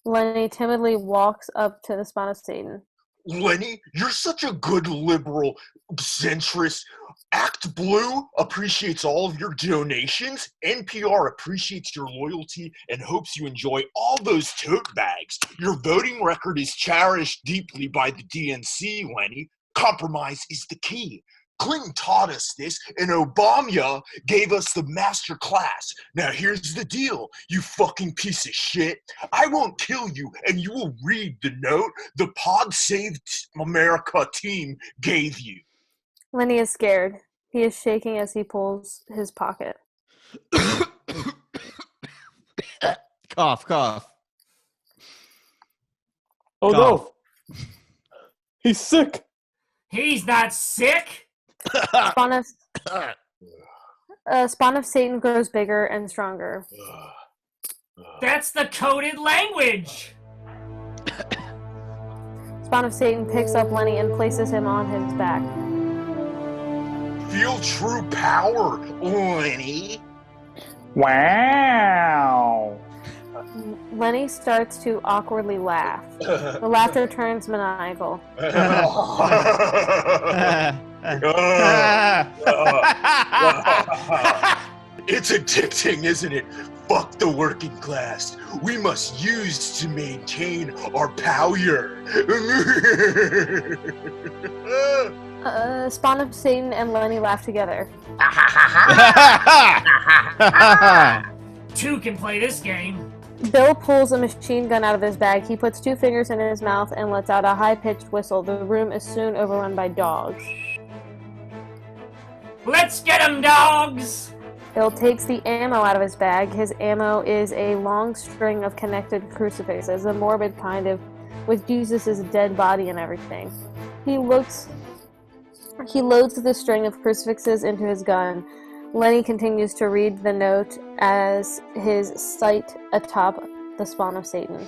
Lenny timidly walks up to the Spawn of Satan. Lenny, you're such a good liberal centrist. Act Blue appreciates all of your donations. NPR appreciates your loyalty and hopes you enjoy all those tote bags. Your voting record is cherished deeply by the DNC, Lenny. Compromise is the key. Clinton taught us this, and Obama gave us the master class. Now here's the deal, you fucking piece of shit. I won't kill you, and you will read the note the Pod Saved America team gave you. Lenny is scared. He is shaking as he pulls his pocket. Cough. Oh no! He's sick! He's not sick! Spawn of Satan grows bigger and stronger. That's the coded language! Spawn of Satan picks up Lenny and places him on his back. Feel true power, Lenny. Wow. Lenny starts to awkwardly laugh. The laughter turns maniacal. It's addicting, isn't it? Fuck the working class. We must use to maintain our power. Spawn of Satan and Lenny laugh together. Two can play this game. Bill pulls a machine gun out of his bag. He puts 2 fingers in his mouth and lets out a high-pitched whistle. The room is soon overrun by dogs. Let's get 'em, dogs! Bill takes the ammo out of his bag. His ammo is a long string of connected crucifixes, a morbid kind of, with Jesus' dead body and everything. He loads the string of crucifixes into his gun. Lenny continues to read the note as his sight atop the spawn of Satan.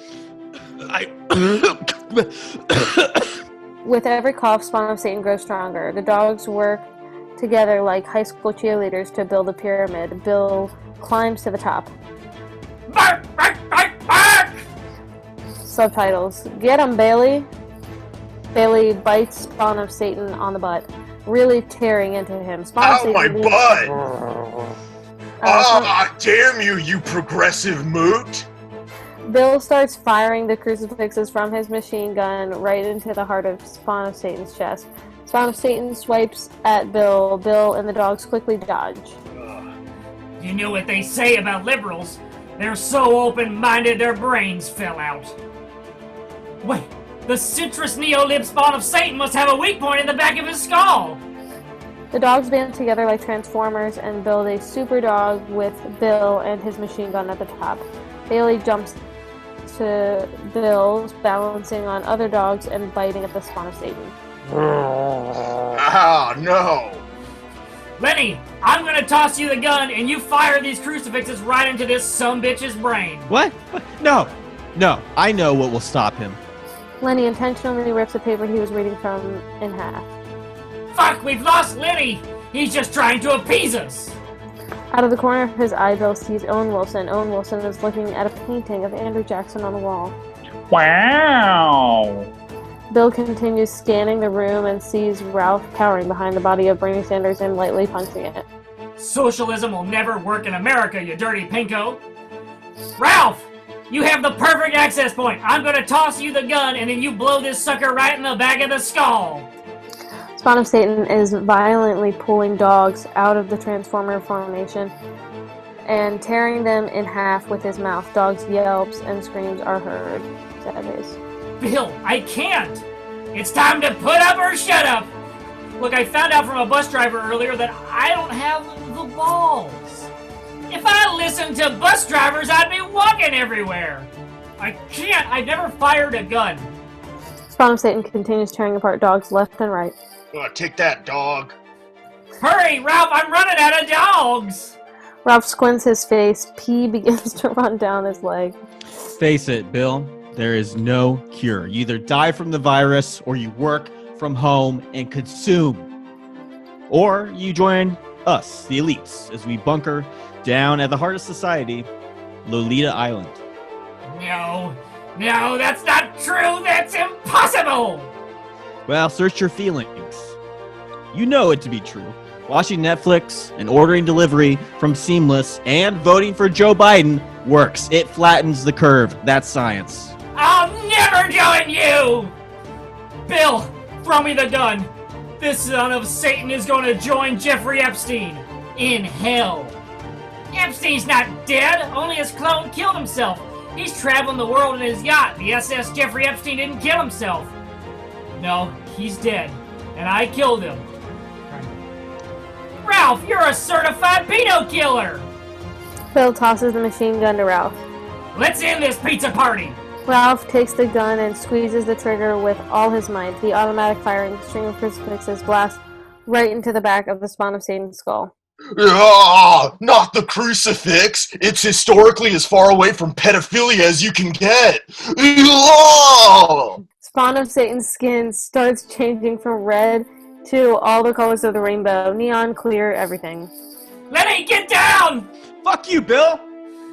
With every cough, spawn of Satan grows stronger. The dogs work together like high school cheerleaders to build a pyramid. Bill climbs to the top. Bark, bark, bark, bark! Subtitles. Get him, Bailey. Bailey bites spawn of Satan on the butt, really tearing into him. Ow, my butt! Damn you, you progressive moot! Bill starts firing the crucifixes from his machine gun right into the heart of spawn of Satan's chest. Spawn of Satan swipes at Bill. Bill and the dogs quickly dodge. You know what they say about liberals? They're so open-minded their brains fell out. Wait, the citrus neo-lib spawn of Satan must have a weak point in the back of his skull! The dogs band together like transformers and build a super dog with Bill and his machine gun at the top. Bailey jumps to Bill, balancing on other dogs and biting at the spawn of Satan. Ah, no! Lenny, I'm gonna toss you the gun and you fire these crucifixes right into this sumbitch's brain. What? No. I know what will stop him. Lenny intentionally rips the paper he was reading from in half. Fuck, we've lost Lenny! He's just trying to appease us! Out of the corner of his eye, Bill sees Owen Wilson. Owen Wilson is looking at a painting of Andrew Jackson on the wall. Wow! Bill continues scanning the room and sees Ralph cowering behind the body of Bernie Sanders and lightly punching it. Socialism will never work in America, you dirty pinko! Ralph! You have the perfect access point! I'm gonna toss you the gun and then you blow this sucker right in the back of the skull! Spawn of Satan is violently pulling dogs out of the Transformer formation and tearing them in half with his mouth. Dogs' yelps and screams are heard. Sad face. Bill, I can't! It's time to put up or shut up! Look, I found out from a bus driver earlier that I don't have the balls. If I listened to bus drivers, I'd be walking everywhere. I can't. I've never fired a gun. Spawn of Satan continues tearing apart dogs left and right. Take that, dog. Hurry, Ralph, I'm running out of dogs! Ralph squints his face. Pee begins to run down his leg. Face it, Bill. There is no cure. You either die from the virus, or you work from home and consume. Or you join us, the elites, as we bunker down at the heart of society, Lolita Island. No, that's not true! That's impossible! Well, search your feelings. You know it to be true. Watching Netflix and ordering delivery from Seamless and voting for Joe Biden works. It flattens the curve. That's science. I'll never join you! Bill, throw me the gun. This son of Satan is going to join Jeffrey Epstein in hell. Epstein's not dead, only his clone killed himself. He's traveling the world in his yacht. The SS Jeffrey Epstein didn't kill himself. No, he's dead, and I killed him. Ralph, you're a certified pedo killer! Bill tosses the machine gun to Ralph. Let's end this pizza party! Ralph takes the gun and squeezes the trigger with all his might. The automatic firing string of crucifixes blasts right into the back of the spawn of Satan's skull. Not the crucifix! It's historically as far away from pedophilia as you can get! Spawn of Satan's skin starts changing from red to all the colors of the rainbow. Neon, clear, everything. Lenny, get down! Fuck you, Bill!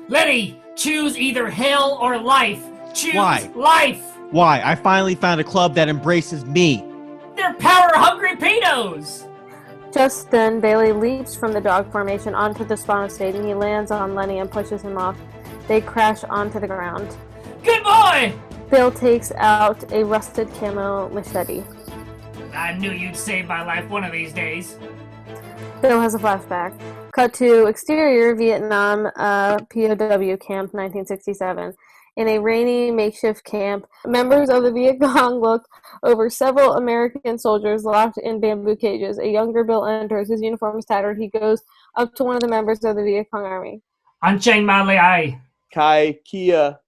Lenny, choose either hell or life. Choose Why? Life! Why? I finally found a club that embraces me. They're power-hungry pedos! Just then, Bailey leaps from the dog formation onto the spawn of Satan. He lands on Lenny and pushes him off. They crash onto the ground. Good boy! Bill takes out a rusted camo machete. I knew you'd save my life one of these days. Bill has a flashback. Cut to exterior Vietnam POW camp 1967. In a rainy makeshift camp, members of the Viet Cong look over several American soldiers locked in bamboo cages. A younger Bill enters. His uniform is tattered. He goes up to one of the members of the Viet Cong army. Unchain ma le ai. Kai Kia.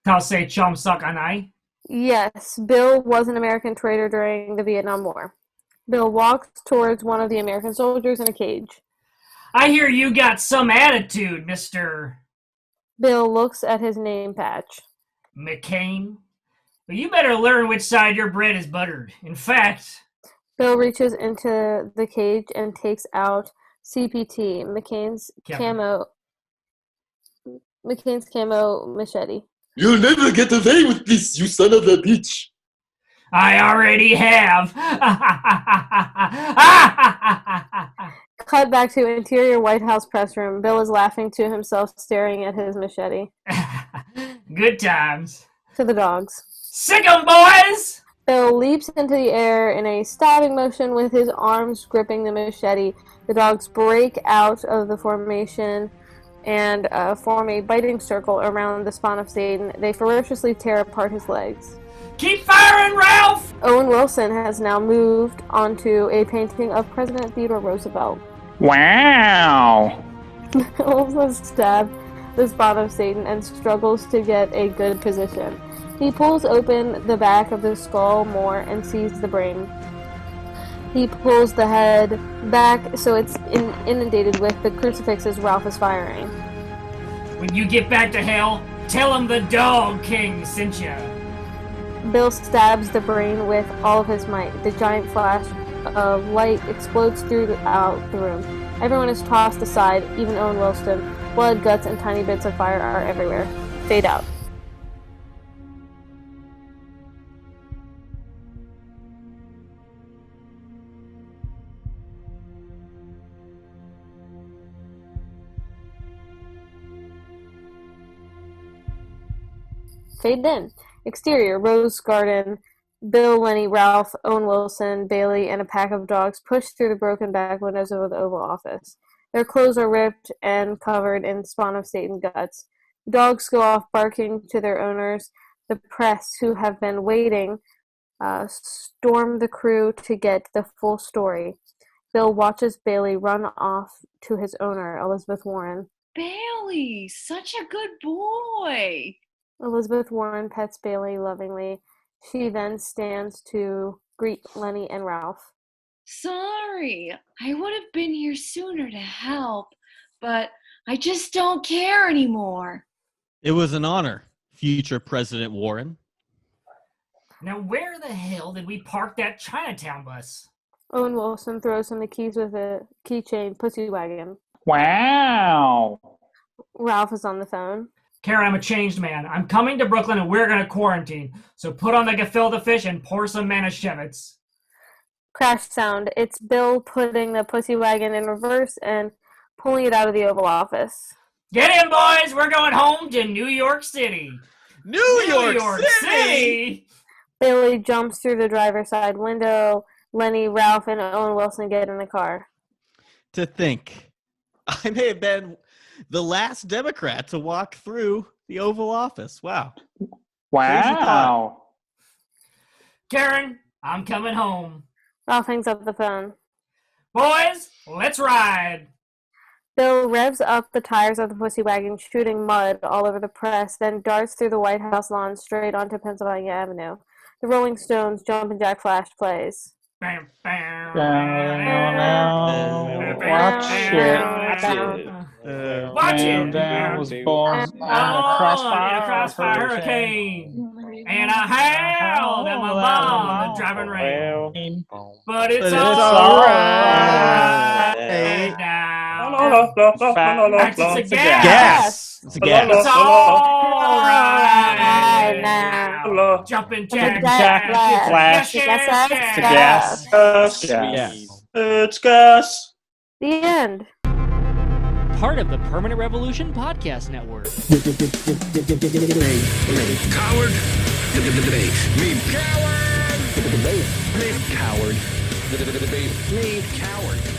Tao say chom suck anai. Yes, Bill was an American traitor during the Vietnam War. Bill walks towards one of the American soldiers in a cage. I hear you got some attitude, Mr. Bill looks at his name patch. McCain? Well, you better learn which side your bread is buttered. In fact... Bill reaches into the cage and takes out CPT, McCain's camo machete. You'll never get away with this, you son of a bitch. I already have. Cut back to interior White House press room. Bill is laughing to himself, staring at his machete. Good times. To the dogs. Sick 'em, boys! Bill leaps into the air in a stabbing motion with his arms gripping the machete. The dogs break out of the formation and form a biting circle around the spawn of Satan. They ferociously tear apart his legs. Keep firing, Ralph! Owen Wilson has now moved onto a painting of President Theodore Roosevelt. Wow! Wilson stabs the spawn of Satan and struggles to get a good position. He pulls open the back of the skull more and sees the brain. He pulls the head back so it's inundated with the crucifixes Ralph is firing. When you get back to hell, tell him the Dog King sent you. Bill stabs the brain with all of his might. The giant flash of light explodes throughout the room. Everyone is tossed aside, even Owen Wilson. Blood, guts, and tiny bits of fire are everywhere. Fade out. Fade in. Exterior, Rose Garden. Bill, Lenny, Ralph, Owen Wilson, Bailey, and a pack of dogs push through the broken back windows of the Oval Office. Their clothes are ripped and covered in spawn of Satan guts. Dogs go off barking to their owners. The press, who have been waiting, storm the crew to get the full story. Bill watches Bailey run off to his owner, Elizabeth Warren. Bailey, such a good boy. Elizabeth Warren pets Bailey lovingly. She then stands to greet Lenny and Ralph. Sorry, I would have been here sooner to help, but I just don't care anymore. It was an honor, future President Warren. Now where the hell did we park that Chinatown bus? Owen Wilson throws him the keys with a keychain pussy wagon. Wow. Ralph is on the phone. Karen, I'm a changed man. I'm coming to Brooklyn and we're going to quarantine. So put on the gefilte fish and pour some Manischewitz. Crash sound. It's Bill putting the pussy wagon in reverse and pulling it out of the Oval Office. Get in, boys! We're going home to New York City. New York City! Billy jumps through the driver's side window. Lenny, Ralph, and Owen Wilson get in the car. To think, I may have been the last Democrat to walk through the Oval Office. Wow. Wow. Karen, I'm coming home. Ralph hangs up the phone. Boys, let's ride. Bill revs up the tires of the pussy wagon, shooting mud all over the press, then darts through the White House lawn straight onto Pennsylvania Avenue. The Rolling Stones' Jumpin' Jack Flash plays. Watch it. Watch it. Was born in a crossfire hurricane. And I howled at my mom, the driving rain. But it's all right now. It's a gas. It's a gas. It's all right now. Jumping Jack Flash. It's a gas. Yes. It's gas. The end. Part of the Permanent Revolution Podcast Network. Coward. Me coward. Me coward. Me coward.